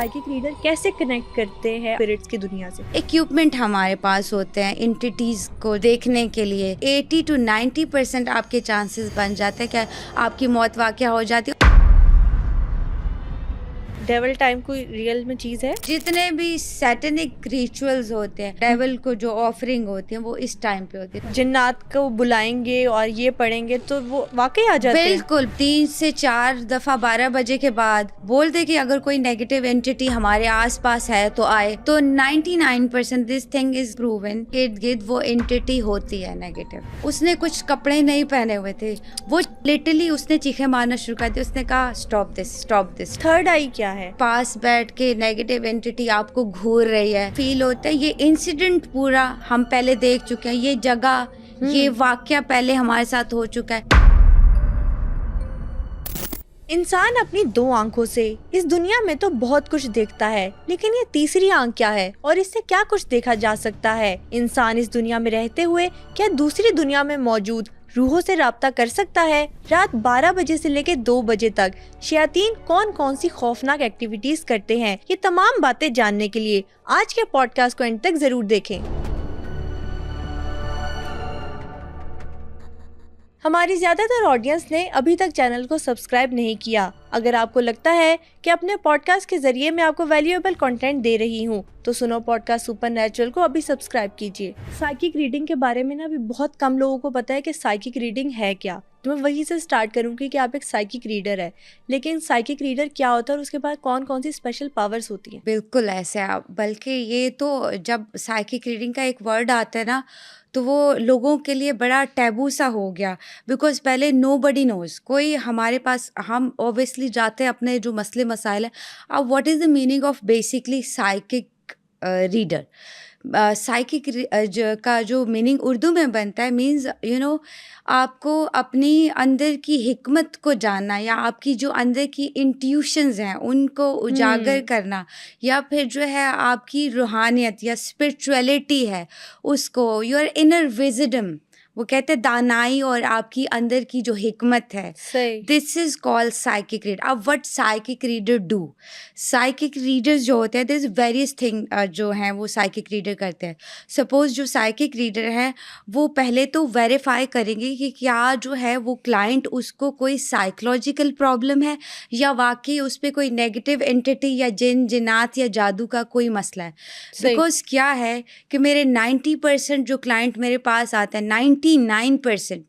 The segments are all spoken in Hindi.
साइकिक रीडर कैसे कनेक्ट करते हैं स्पिरिट्स की दुनिया से? इक्विपमेंट हमारे पास होते हैं एंटिटीज को देखने के लिए। 80 to 90% आपके चांसेस बन जाते हैं कि आपकी मौत वाक़या हो जाती है। डेविल टाइम कोई रियल में चीज है? जितने भी सैटेनिक रिचुअल्स होते हैं, डेविल को जो ऑफरिंग होती है वो इस टाइम पे होती है। जिन्नात को बुलाएंगे और ये पढ़ेंगे तो वो वाकई आ जाते हैं? बिल्कुल 3 से 4 दफा 12 बजे के बाद बोल दे कि अगर कोई नेगेटिव एंटिटी हमारे आसपास है तो आए, तो 99% दिस थिंग इज प्रूवन इर्द गिर्द वो एंटिटी होती है नेगेटिव। उसने कुछ कपड़े नहीं पहने हुए थे, वो लिटरली उसने चीखे मारना शुरू कर दिया। उसने कहा स्टॉप दिस। थर्ड आई क्या है? पास बैठ के नेगेटिव एंटिटी आपको घूर रही है, फील होता है। ये इंसिडेंट पूरा हम पहले देख चुके हैं, ये जगह ये वाकया पहले हमारे साथ हो चुका है। इंसान अपनी 2 आंखों से इस दुनिया में तो बहुत कुछ देखता है, लेकिन ये तीसरी आंख क्या है और इससे क्या कुछ देखा जा सकता है? इंसान इस दुनिया में रहते हुए क्या दूसरी दुनिया में मौजूद रूहों से राब्ता कर सकता है? रात 12 बजे से लेकर 2 बजे तक शयातीन कौन कौन सी खौफनाक एक्टिविटीज करते हैं? ये तमाम बातें जानने के लिए आज के पॉडकास्ट को एंड तक जरूर देखें। हमारी ज्यादातर ऑडियंस ने अभी तक चैनल को सब्सक्राइब नहीं किया। अगर आपको लगता है कि अपने पॉडकास्ट के जरिए मैं आपको वैल्यूएबल कंटेंट दे रही हूँ तो सुनो पॉडकास्ट सुपरनैचुरल को अभी सब्सक्राइब कीजिए। साइकिक रीडिंग के बारे में ना अभी बहुत कम लोगों को पता है कि साइकिक रीडिंग है क्या। तो मैं वहीं से स्टार्ट करूंगी कि आप एक साइकिक रीडर है, लेकिन साइकिक रीडर क्या होता है और उसके बाद कौन कौन सी स्पेशल पावर्स होती हैं? बिल्कुल ऐसे आप, बल्कि ये तो जब साइकिक रीडिंग का एक वर्ड आता है ना तो वो लोगों के लिए बड़ा टैबू सा हो गया। बिकॉज पहले नोबडी नोज, कोई हमारे पास, हम ऑब्वियसली जाते हैं अपने जो मसले मसाइल है। अब what is the meaning of basically psychic reader? Psychic का जो मीनिंग उर्दू में बनता है मीन्स आपको अपनी अंदर की हिकमत को जानना, या आपकी जो अंदर की इंट्यूशंस हैं उनको उजागर करना, या फिर जो है आपकी रूहानियत या स्पिरिचुअलिटी है उसको, योर इनर विजडम, वो कहते हैं दानाई और आपकी अंदर की जो हिकमत है, सही। This is called psychic reader. अब what psychic reader do? Psychic readers जो होते हैं, दिस वेरियस थिंग जो हैं वो साइकिक रीडर करते हैं। सपोज जो साइकिक रीडर है वो पहले तो वेरीफाई करेंगे कि क्या जो है वो क्लाइंट, उसको कोई साइकोलॉजिकल प्रॉब्लम है या वाकई उस पर कोई नेगेटिव एंटिटी या जिन जिनात या जादू का कोई मसला है। बिकॉज क्या है कि मेरे 90% जो क्लाइंट मेरे पास आते हैं, 99%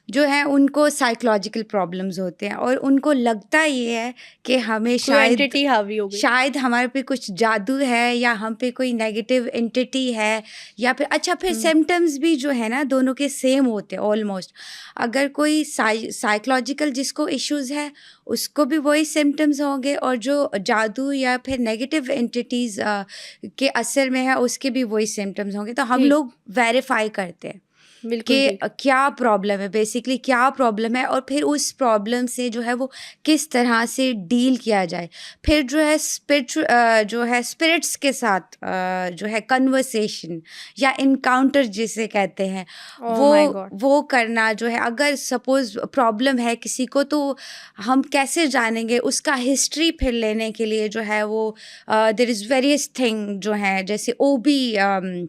जो है उनको साइकोलॉजिकल प्रॉब्लम्स होते हैं, और उनको लगता ये है कि हमें एंटिटी हावी हो गई, शायद हमारे पे कुछ जादू है या हम पे कोई नेगेटिव एंटिटी है, या फिर अच्छा फिर सिम्टम्स भी जो है ना दोनों के सेम होते हैं ऑलमोस्ट। अगर कोई साइकोलॉजिकल जिसको इश्यूज है उसको भी वही सिम्टम्स होंगे, और जो जादू या फिर नेगेटिव एंटिटीज़ के असर में है उसके भी वही सिम्टम्स होंगे। तो हम लोग वेरीफाई करते हैं कि क्या प्रॉब्लम है, बेसिकली क्या प्रॉब्लम है, और फिर उस प्रॉब्लम से जो है वो किस तरह से डील किया जाए। फिर जो है स्पिरिट्स के साथ जो है कन्वर्सेशन या इनकाउंटर जिसे कहते हैं, वो करना जो है। अगर सपोज प्रॉब्लम है किसी को तो हम कैसे जानेंगे उसका हिस्ट्री फिर लेने के लिए जो है वो देयर इज़ वेरियस थिंग जो है, जैसे OB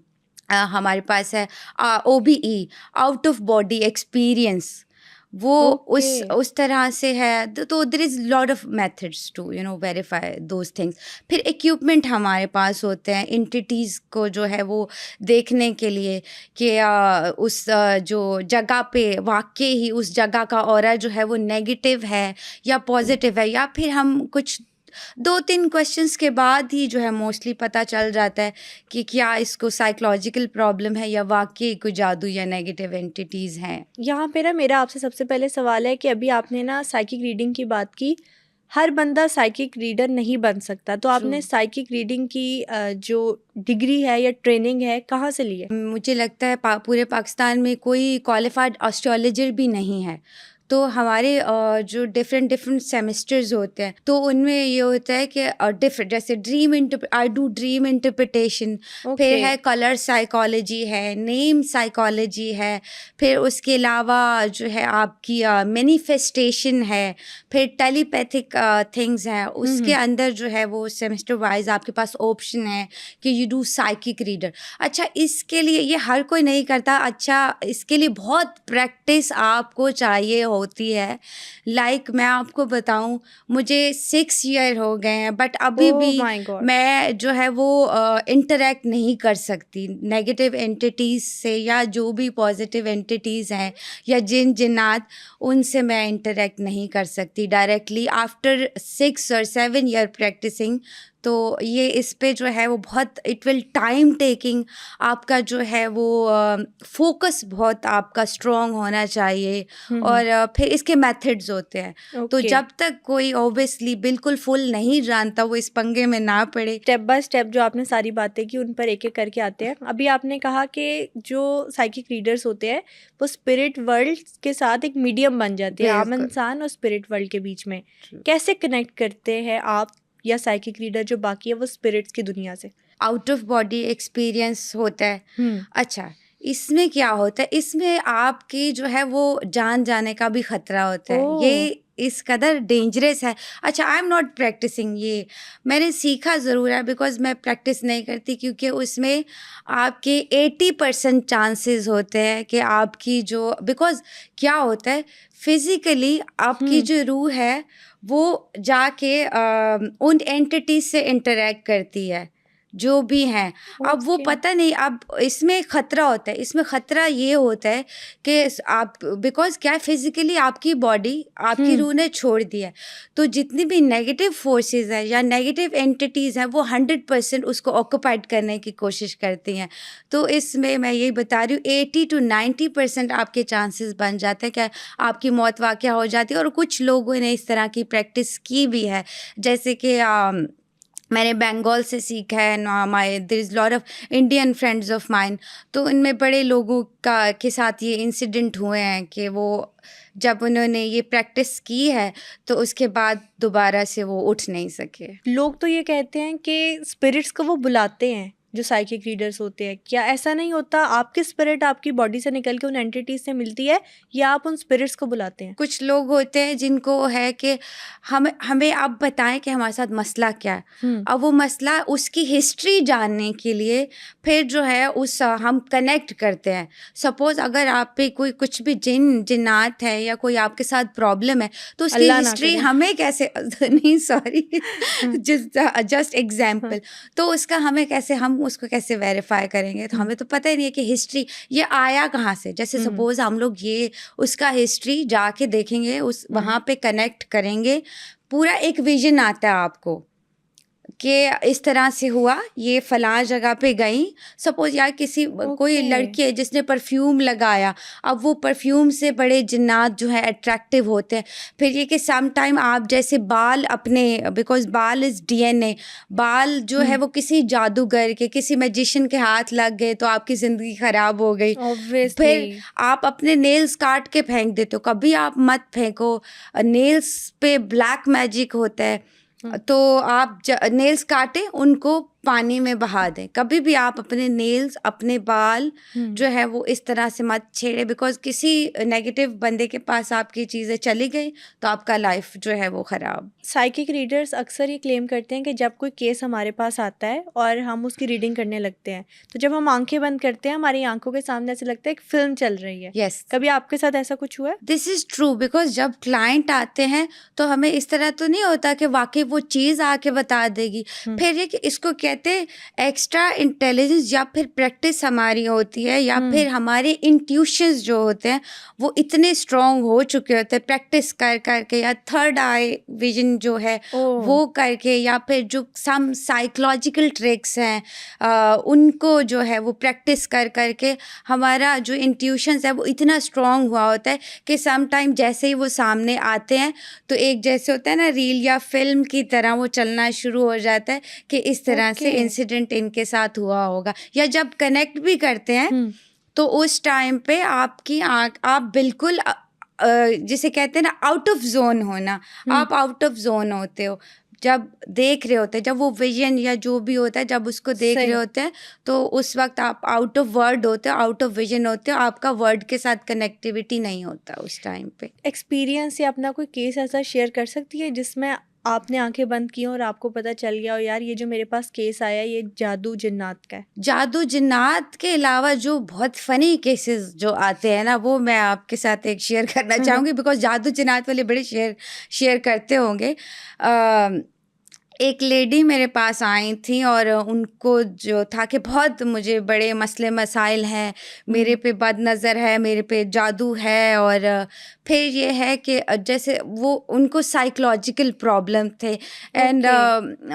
हमारे पास है, OBE, out of body experience, वो उस तरह से है। तो there is lot of methods to verify those things. फिर इक्विपमेंट हमारे पास होते हैं एंटिटीज़ को जो है वो देखने के लिए कि उस जो जगह पे वाकई ही उस जगह का ऑरा जो है वो नेगेटिव है या पॉजिटिव है, या फिर हम कुछ 2-3 क्वेश्चंस के बाद ही जो है मोस्टली पता चल जाता है कि क्या इसको साइकोलॉजिकल प्रॉब्लम है या वाकई कोई जादू या नेगेटिव एंटिटीज़ हैं। यहाँ पे ना मेरा आपसे सबसे पहले सवाल है कि अभी आपने ना साइकिक रीडिंग की बात की, हर बंदा साइकिक रीडर नहीं बन सकता, तो आपने साइकिक रीडिंग की जो डिग्री है या ट्रेनिंग है कहाँ से ली है? मुझे लगता है पूरे पाकिस्तान में कोई क्वालिफाइड एस्ट्रोलॉजर भी नहीं है, तो हमारे जो डिफरेंट सेमेस्टर्स होते हैं तो उनमें ये होता है कि डिफरेंट, जैसे आई डू ड्रीम इंटरप्रिटेशन, फिर है कलर साइकोलॉजी है, नेम साइकोलॉजी है, फिर उसके अलावा जो है आपकी मैनिफेस्टेशन है, फिर टेलीपैथिक थिंग्स हैं। उसके अंदर जो है वो सेमेस्टर वाइज आपके पास ऑप्शन है कि यू डू साइकिक रीडर। अच्छा, इसके लिए ये हर कोई नहीं करता। अच्छा, इसके लिए बहुत प्रैक्टिस आपको चाहिए होती है। मैं आपको बताऊं, मुझे 6 ईयर हो गए हैं, बट अभी भी मैं जो है वो इंटरेक्ट नहीं कर सकती नेगेटिव एंटिटीज़ से, या जो भी पॉजिटिव एंटिटीज़ हैं या जिन्नात, उनसे मैं इंटरेक्ट नहीं कर सकती डायरेक्टली आफ्टर 6 और 7 ईयर प्रैक्टिसिंग। तो ये इस पे जो है वो बहुत इट विल टाइम टेकिंग, आपका जो है वो फोकस बहुत आपका स्ट्रॉन्ग होना चाहिए। और फिर इसके मेथड्स होते हैं। तो जब तक कोई ऑब्वियसली बिल्कुल फुल नहीं जानता, वो इस पंगे में ना पड़े। स्टेप बाय स्टेप जो आपने सारी बातें की उन पर एक एक करके आते हैं। अभी आपने कहा कि जो साइकिक रीडर्स होते हैं वो स्पिरिट वर्ल्ड के साथ एक मीडियम बन जाते हैं, आम इंसान और स्पिरिट वर्ल्ड के बीच में। कैसे कनेक्ट करते हैं आप या साइकिक रीडर जो बाकी है वो स्पिरिट्स की दुनिया से? आउट ऑफ बॉडी एक्सपीरियंस होता है। अच्छा, इसमें क्या होता है, इसमें आपकी जो है वो जान जाने का भी खतरा होता है। ये इस कदर डेंजरस है। अच्छा, आई एम नॉट प्रैक्टिसिंग, ये मैंने सीखा ज़रूर है, बिकॉज मैं प्रैक्टिस नहीं करती, क्योंकि उसमें आपके 80% चांसेस होते हैं कि आपकी जो, बिकॉज क्या होता है फिज़िकली आपकी जो रूह है वो जाके उन एंटिटीज से इंटरेक्ट करती है जो भी हैं। अब वो पता नहीं, अब इसमें ख़तरा होता है। इसमें ख़तरा ये होता है कि आप, बिकॉज क्या है, फिज़िकली आपकी बॉडी आपकी रूह ने छोड़ दिया है, तो जितनी भी नेगेटिव फोर्सेस हैं या नेगेटिव एंटिटीज़ हैं वो 100% उसको ऑक्यूपाइड करने की कोशिश करती हैं। तो इसमें मैं यही बता रही हूँ 80 to 90% आपके चांसेस बन जाते हैं कि आपकी मौत वाक़या हो जाती है। और कुछ लोगों ने इस तरह की प्रैक्टिस की भी है, जैसे कि मैंने बंगाल से सीखा है। My there is lot of Indian friends of mine, तो इनमें बड़े लोगों के साथ ये इंसिडेंट हुए हैं कि वो जब उन्होंने ये प्रैक्टिस की है तो उसके बाद दोबारा से वो उठ नहीं सके। लोग तो ये कहते हैं कि स्पिरिट्स को वो बुलाते हैं जो साइकिक रीडर्स होते हैं। क्या ऐसा नहीं होता, आपकी स्पिरिट आपकी बॉडी से निकल के उन एंटिटीज से मिलती है या आप उन स्पिरिट्स को बुलाते हैं? कुछ लोग होते हैं जिनको है कि हमें आप बताएं कि हमारे साथ मसला क्या है। अब वो मसला, उसकी हिस्ट्री जानने के लिए फिर जो है हम कनेक्ट करते हैं। सपोज अगर आप पे कोई कुछ भी जिन्नात है या कोई आपके साथ प्रॉब्लम है, तो उसकी हिस्ट्री हमें कैसे नहीं सॉरी जस्ट एग्जाम्पल, तो उसका हमें कैसे, हम उसको कैसे वेरीफाई करेंगे? तो हमें तो पता ही नहीं है कि हिस्ट्री ये आया कहाँ से। जैसे सपोज हम लोग ये उसका हिस्ट्री जाके देखेंगे, उस वहाँ पे कनेक्ट करेंगे, पूरा एक विजन आता है आपको कि इस तरह से हुआ, ये फलां जगह पे गई। सपोज यार किसी कोई लड़की है जिसने परफ्यूम लगाया, अब वो परफ्यूम से बड़े जिन्नात जो है अट्रैक्टिव होते हैं। फिर ये कि सम टाइम आप जैसे बाल अपने, बिकॉज बाल इज़ DNA, बाल जो है वो किसी जादूगर के, किसी मैजिशियन के हाथ लग गए तो आपकी ज़िंदगी ख़राब हो गई। फिर आप अपने नेल्स काट के फेंक देते हो, कभी आप मत फेंको। नेल्स पे ब्लैक मैजिक होता है, तो आप नेल्स काटें, उनको पानी में बहा दें। कभी भी आप अपने नेल्स, अपने बाल जो है वो इस तरह से मत छेड़े, बिकॉज किसी नेगेटिव बंदे के पास आपकी चीज़ें चली गई तो आपका लाइफ जो है वो ख़राब। साइकिक रीडर्स अक्सर ये क्लेम करते हैं कि जब कोई केस हमारे पास आता है और हम उसकी रीडिंग करने लगते हैं, तो जब हम आंखें बंद करते हैं हमारी आंखों के सामने ऐसे लगता है एक फिल्म चल रही है। यस, कभी आपके साथ ऐसा कुछ हुआ है? दिस इज़ ट्रू, बिकॉज जब क्लाइंट आते हैं तो हमें इस तरह तो नहीं होता कि वाकई वो चीज़ आके बता देगी। फिर ये कि इसको कहते एक्स्ट्रा इंटेलिजेंस, या फिर प्रैक्टिस हमारी होती है, या फिर हमारे इंट्यूशंस जो होते हैं वो इतने स्ट्रॉन्ग हो चुके होते हैं प्रैक्टिस कर करके, या थर्ड आई विजन जो है वो करके, या फिर जो सम साइकोलॉजिकल ट्रिक्स हैं उनको जो है वो प्रैक्टिस कर करके हमारा जो इंट्यूशंस है वो इतना स्ट्रॉन्ग हुआ होता है कि सम टाइम जैसे ही वो सामने आते हैं तो एक जैसे होता है ना रील या फिल्म की तरह वो चलना शुरू हो जाता है कि इस तरह से इंसिडेंट इनके साथ हुआ होगा। या जब कनेक्ट भी करते हैं तो उस टाइम पे आपकी आँख, आप बिल्कुल जिसे कहते हैं ना आउट ऑफ जोन होना, आप आउट ऑफ जोन होते हो जब देख रहे होते हैं, जब वो विजन या जो भी होता है जब उसको देख रहे होते हैं, तो उस वक्त आप आउट ऑफ वर्ड होते हो, आउट ऑफ विजन होते हो, आपका वर्ड के साथ कनेक्टिविटी नहीं होता उस टाइम पे। एक्सपीरियंस या अपना कोई केस ऐसा शेयर कर सकती है जिसमें आपने आंखें बंद की और आपको पता चल गया हो यार ये जो मेरे पास केस आया ये जादू जिन्नात का है? जादू जिन्नात के अलावा जो बहुत फनी केसेस जो आते हैं ना, वो मैं आपके साथ एक शेयर करना चाहूँगी, बिकॉज जादू जिन्नात वाले बड़े शेयर करते होंगे। एक लेडी मेरे पास आई थी और उनको जो था कि बहुत मुझे बड़े मसले मसाइल हैं, मेरे पे बद नज़र है, मेरे पे जादू है, और फिर ये है कि जैसे वो उनको साइकोलॉजिकल प्रॉब्लम थे। एंड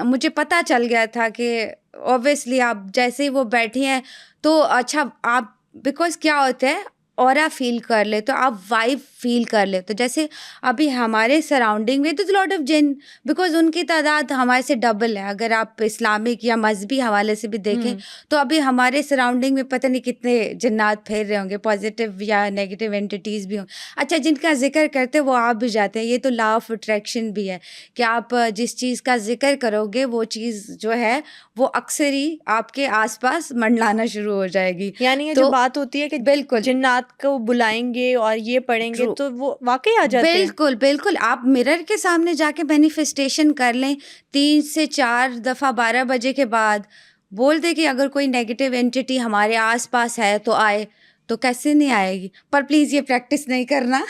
मुझे पता चल गया था कि ऑब्वियसली आप जैसे ही वो बैठी हैं तो अच्छा आप, बिकॉज क्या होता है ऑरा फील कर ले तो आप वाइब फील कर ले, तो जैसे अभी हमारे सराउंडिंग में तो लॉट ऑफ जिन, बिकॉज उनकी तादाद हमारे से डबल है। अगर आप इस्लामिक या मजहबी हवाले से भी देखें तो अभी हमारे सराउंडिंग में पता नहीं कितने जिन्नात फेर रहे होंगे, पॉजिटिव या नेगेटिव एंटिटीज़ भी हों। अच्छा, जिनका जिक्र करते वो आप भी जाते हैं, ये तो लॉ ऑफ अट्रैक्शन भी है कि आप जिस चीज़ का जिक्र करोगे वो चीज़ जो है वो अक्सर ही आपके आसपास मंडलाना शुरू हो जाएगी। यानी ये जो बात होती है कि बिल्कुल जिन्नात को बुलाएंगे और ये पढ़ेंगे तो वो वाकई आ जाते हैं। बिल्कुल बिल्कुल, आप मिरर के सामने जाके मैनिफेस्टेशन कर लें 3 से 4 दफ़ा 12 बजे के बाद, बोल दे कि अगर कोई नेगेटिव एंटिटी हमारे आसपास है तो आए, तो कैसे नहीं आएगी। पर प्लीज़ ये प्रैक्टिस नहीं करना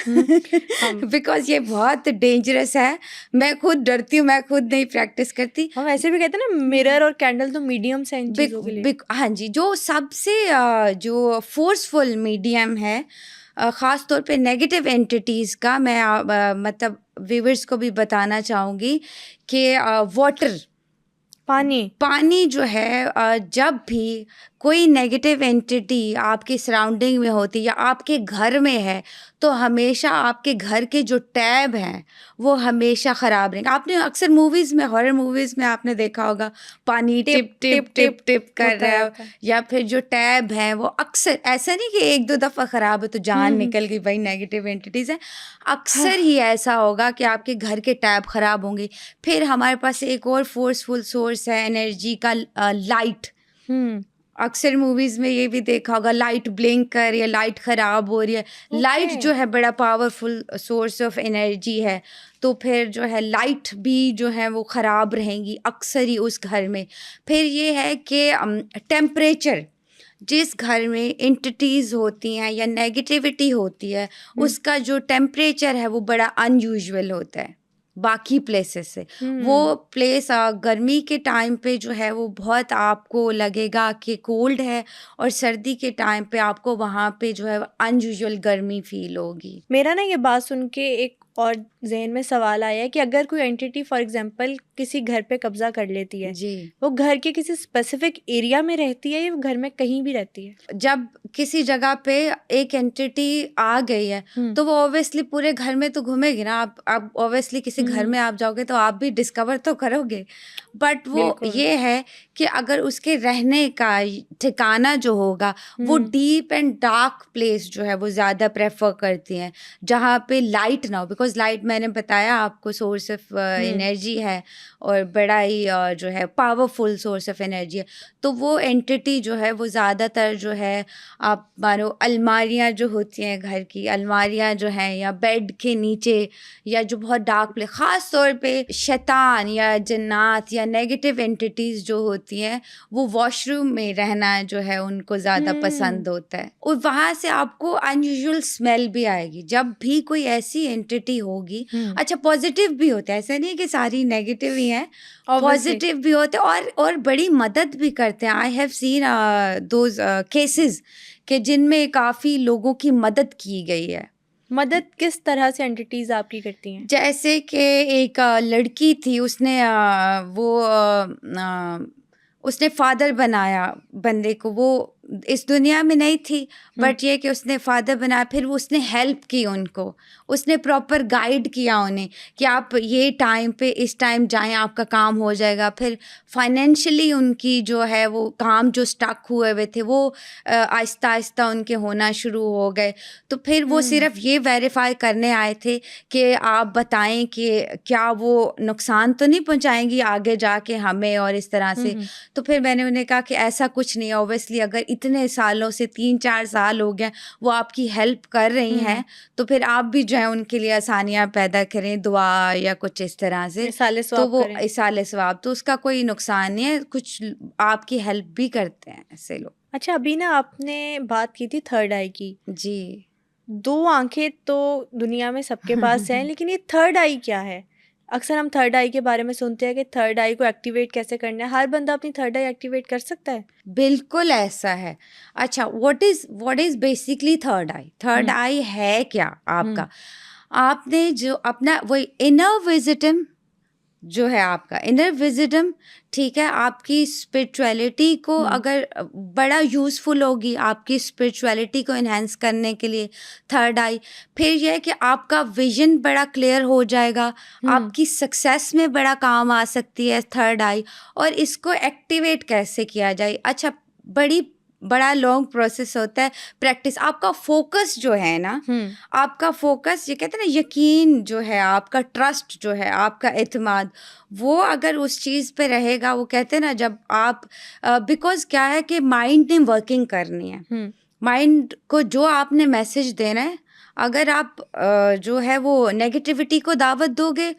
बिकॉज ये बहुत डेंजरस है। मैं खुद डरती हूँ, मैं खुद नहीं प्रैक्टिस करती। हम ऐसे भी कहते हैं ना मिरर और कैंडल तो मीडियम्स हैं इन चीज़ों के लिए। हाँ जी, जो सबसे जो फोर्सफुल मीडियम है ख़ास तौर पे नेगेटिव एंटिटीज़ का, मैं मतलब व्यूअर्स को भी बताना चाहूँगी कि वाटर, पानी जो है, जब भी कोई नेगेटिव एंटिटी आपकी सराउंडिंग में होती या आपके घर में है तो हमेशा आपके घर के जो टैब हैं वो हमेशा ख़राब रहेंगे। आपने अक्सर मूवीज़ में, हॉरर मूवीज़ में आपने देखा होगा पानी टिप टिप टिप टिप कर रहा है, या फिर जो टैब हैं वो अक्सर, ऐसा नहीं कि 1-2 दफ़ा ख़राब है तो जान निकल गई, भाई नेगेटिव एंटिटीज़ है, अक्सर ही ऐसा होगा कि आपके घर के टैब ख़राब होंगे। फिर हमारे पास एक और फोर्सफुल सोर्स है एनर्जी का, लाइट। अक्सर मूवीज़ में ये भी देखा होगा लाइट ब्लिंक कर रही है, लाइट ख़राब हो रही है। लाइट जो है बड़ा पावरफुल सोर्स ऑफ एनर्जी है, तो फिर जो है लाइट भी जो है वो ख़राब रहेंगी अक्सर ही उस घर में। फिर ये है कि टेम्परेचर, जिस घर में एंटिटीज़ होती हैं या नेगेटिविटी होती है उसका जो टेम्परेचर है वो बड़ा अनयूजुअल होता है बाकी प्लेसेस से। वो प्लेस गर्मी के टाइम पे जो है वो बहुत आपको लगेगा कि कोल्ड है, और सर्दी के टाइम पे आपको वहाँ पे जो है अनयूजुअल गर्मी फील होगी। मेरा ना ये बात सुन के एक और जहन में सवाल आया कि अगर कोई एंटिटी फॉर एग्जांपल किसी घर पे कब्जा कर लेती है जी, वो घर के किसी स्पेसिफिक एरिया में रहती है या वो घर में कहीं भी रहती है? जब किसी जगह पे एक एंटिटी आ गई है तो वो ऑब्वियसली पूरे घर में तो घूमेगी ना। आप ऑब्वियसली किसी घर में आप जाओगे तो आप भी डिस्कवर तो करोगे, बट वो ये है कि अगर उसके रहने का ठिकाना जो होगा वो डीप एंड डार्क प्लेस जो है वो ज़्यादा प्रेफर करती हैं, जहाँ पे लाइट ना हो। बिकॉज लाइट मैंने बताया आपको सोर्स ऑफ एनर्जी है और बड़ा ही जो है पावरफुल सोर्स ऑफ एनर्जी है। तो वो एंटिटी जो है वो ज़्यादातर जो है, आप मानो अलमारियाँ जो होती हैं घर की, अलमारियाँ जो हैं या बेड के नीचे या जो बहुत डार्क प्लेस, ख़ास तौर पे शैतान या जन्नात या नेगेटिव एंटिटीज़ जो होती हैं वो वॉशरूम में रहना जो है उनको ज़्यादा पसंद होता है। और वहाँ से आपको अनयूजुअल स्मेल भी आएगी जब भी कोई ऐसी एंटिटी होगी। अच्छा, पॉजिटिव भी होता है, ऐसा नहीं है कि सारी नेगेटिव ही हैं, पॉजिटिव भी होते हैं और बड़ी मदद भी करते हैं। I have seen those cases कि जिनमें काफ़ी लोगों की मदद की गई है। मदद किस तरह से एंटिटीज़ आपकी करती हैं? जैसे कि एक लड़की थी, उसने फादर बनाया बंदे को। वो इस दुनिया में नहीं थी बट ये कि उसने फादर बनाया, फिर उसने हेल्प की उनको, उसने प्रॉपर गाइड किया उन्हें कि आप ये टाइम पे इस टाइम जाएं, आपका काम हो जाएगा। फिर फाइनेंशियली उनकी जो है वो काम जो स्टक हुए हुए थे वो आहिस्ता आहिस्ता उनके होना शुरू हो गए। तो फिर वो सिर्फ ये वेरीफाई करने आए थे कि आप बताएं कि क्या वो नुकसान तो नहीं पहुंचाएंगी आगे जाके हमें और इस तरह से। तो फिर मैंने उन्हें कहा कि ऐसा कुछ नहीं है, ऑब्वियसली अगर इतने सालों से 3-4 साल हो गए वो आपकी हेल्प कर रही हैं तो फिर आप भी जो है उनके लिए आसानियां पैदा करें, दुआ या कुछ इस तरह से, तो वो इसाले सवाब, तो उसका कोई नुकसान नहीं है, कुछ आपकी हेल्प भी करते हैं ऐसे लोग। अच्छा, अभी ना आपने बात की थी थर्ड आई की। जी। 2 आंखें तो दुनिया में सबके पास हैं, लेकिन ये थर्ड आई क्या है? अक्सर हम थर्ड आई के बारे में सुनते हैं कि थर्ड आई को एक्टिवेट कैसे करना है। हर बंदा अपनी थर्ड आई एक्टिवेट कर सकता है? बिल्कुल ऐसा है। अच्छा, what is basically third eye? Third eye है क्या आपका? आपने जो अपना वो इनर विजिटम जो है, आपका इनर विजिडम, ठीक है, आपकी स्पिरिचुअलिटी को अगर बड़ा यूज़फुल होगी आपकी स्पिरिचुअलिटी को इन्हेंस करने के लिए थर्ड आई। फिर यह है कि आपका विजन बड़ा क्लियर हो जाएगा, आपकी सक्सेस में बड़ा काम आ सकती है थर्ड आई। और इसको एक्टिवेट कैसे किया जाए? अच्छा, बड़ा लॉन्ग प्रोसेस होता है, प्रैक्टिस। आपका फोकस जो है ना, आपका फोकस, ये कहते हैं ना, यकीन जो है, आपका ट्रस्ट जो है, आपका एतमाद, वो अगर उस चीज़ पे रहेगा, वो कहते हैं ना, जब आप बिकॉज क्या है कि माइंड ने वर्किंग करनी है, माइंड को जो आपने मैसेज देना है, अगर आप जो है वो नेगेटिविटी को दावत दोगे,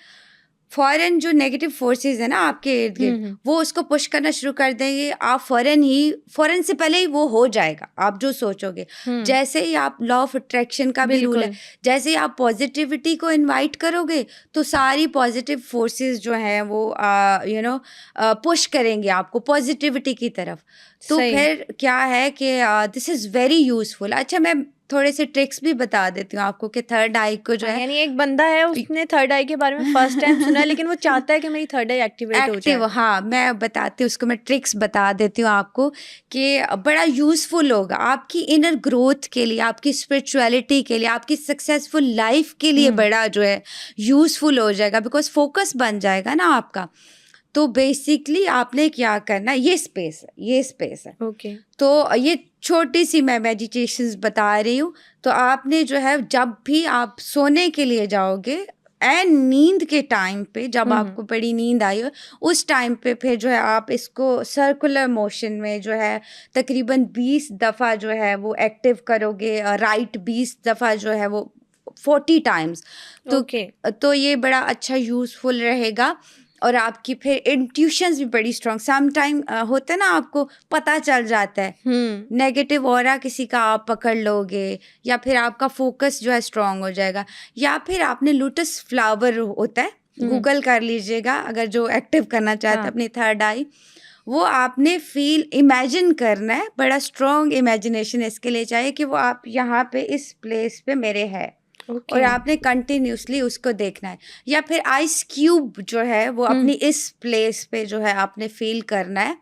फौरन जो नेगेटिव फोर्सेस है ना आपके इर्द गिर्द, वो उसको पुश करना शुरू कर देंगे। आप फौरन से पहले ही वो हो जाएगा आप जो सोचोगे। जैसे ही आप लॉ ऑफ अट्रैक्शन का भी रूल है, जैसे ही आप पॉजिटिविटी को इनवाइट करोगे तो सारी पॉजिटिव फोर्सेस जो हैं वो पुश करेंगे आपको पॉजिटिविटी की तरफ। तो फिर क्या है कि दिस इज़ वेरी यूजफुल। अच्छा, मैं थोड़े से ट्रिक्स भी बता देती हूँ आपको कि थर्ड आई को जो है, यानी एक बंदा है, उसने थर्ड आई के बारे में फर्स्ट टाइम सुना है, लेकिन वो चाहता है कि मेरी थर्ड आई एक्टिवेट हो जाए। हाँ, मैं बताती हूँ उसको, मैं ट्रिक्स बता देती हूँ आपको कि बड़ा यूजफुल होगा आपकी इनर ग्रोथ के लिए, आपकी स्पिरिचुअलिटी के लिए, आपकी सक्सेसफुल लाइफ के लिए बड़ा जो है यूजफुल हो जाएगा, बिकॉज फोकस बन जाएगा ना आपका। तो बेसिकली आपने क्या करना, ये स्पेस है ओके। तो ये छोटी सी मैं मेडिटेशंस बता रही हूँ। तो आपने जो है, जब भी आप सोने के लिए जाओगे एंड नींद के टाइम पे, जब आपको बड़ी नींद आई हो, उस टाइम पे फिर जो है आप इसको सर्कुलर मोशन में जो है तकरीबन 20 दफ़ा जो है वो एक्टिव करोगे, राइट 20 दफ़ा जो है वो 40 टाइम्स। तो ये बड़ा अच्छा यूज़फुल रहेगा। और आपकी फिर इंट्यूशंस भी बड़ी स्ट्रॉन्ग, सम टाइम होता है ना, आपको पता चल जाता है नेगेटिव ऑरा किसी का आप पकड़ लोगे, या फिर आपका फोकस जो है स्ट्रॉन्ग हो जाएगा। या फिर आपने लोटस फ्लावर होता है, गूगल कर लीजिएगा अगर जो एक्टिव करना चाहते हैं अपनी थर्ड आई, वो आपने इमेजिन करना है, बड़ा स्ट्रॉन्ग इमेजिनेशन इसके लिए चाहिए कि वो आप यहाँ पे इस प्लेस पे मेरे है और आपने कंटिन्यूसली उसको देखना है। या फिर आइस क्यूब जो है वो अपनी इस प्लेस पे जो है आपने फील करना है।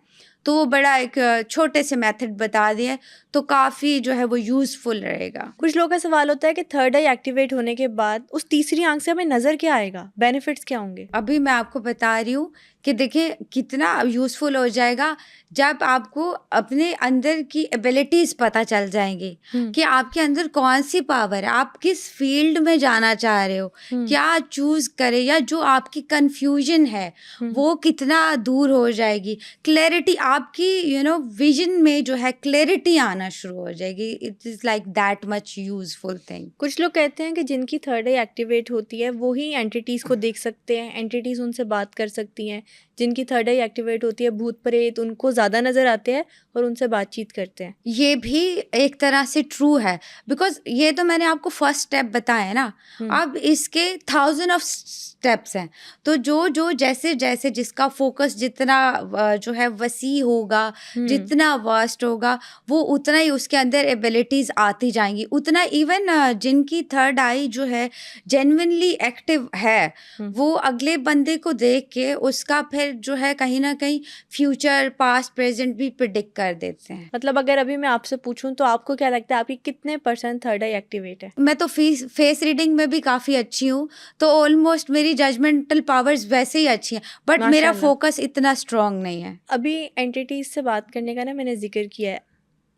तो वो बड़ा एक छोटे से मेथड बता दिए, तो काफ़ी जो है वो यूज़फुल रहेगा। कुछ लोगों का सवाल होता है कि थर्ड आई एक्टिवेट होने के बाद उस तीसरी आंख से हमें नज़र क्या आएगा, बेनिफिट्स क्या होंगे? अभी मैं आपको बता रही हूँ कि देखिए कितना यूज़फुल हो जाएगा जब आपको अपने अंदर की एबिलिटीज़ पता चल जाएंगी कि आपके अंदर कौन सी पावर है, आप किस फील्ड में जाना चाह रहे हो, क्या चूज़ करें, या जो आपकी कन्फ्यूजन है वो कितना दूर हो जाएगी। क्लैरिटी आपकी विजन में जो है क्लैरिटी आना शुरू हो जाएगी। It is like that much useful thing. कुछ लोग कहते हैं कि जिनकी थर्ड आई एक्टिवेट होती है वो ही एंटिटीज़ को देख सकते हैं, एंटिटीज़ उनसे बात कर सकती हैं। जिनकी थर्ड आई एक्टिवेट होती है, भूत प्रेत उनको ज़्यादा नज़र आते हैं और उनसे बातचीत करते हैं। ये भी एक तरह से ट्रू है, बिकॉज ये तो मैंने आपको फर्स्ट स्टेप बताया ना, अब इसके 1000 ऑफ स्टेप्स हैं। तो जो जैसे जैसे जिसका फोकस जितना जो है वसी होगा, जितना वास्ट होगा, वो उतना ही उसके अंदर एबिलिटीज़ आती जाएंगी, उतना इवन जिनकी थर्ड आई जो है जेन्युइनली एक्टिव है, वो अगले बंदे को देख के उसका फिर जो है कहीं ना कहीं फ्यूचर, पास्ट, प्रेजेंट भी प्रिडिक्ट कर देते हैं। मतलब अगर अभी मैं आपसे पूछूं तो आपको क्या लगता है आपकी कितने % थर्ड आई एक्टिवेट है? मैं तो फेस रीडिंग में भी काफ़ी अच्छी हूँ, तो ऑलमोस्ट मेरी जजमेंटल पावर्स वैसे ही अच्छी हैं, बट मेरा माशाल्लाह। फोकस इतना स्ट्रांग नहीं है। अभी एंटिटीज से बात करने का ना मैंने जिक्र किया है,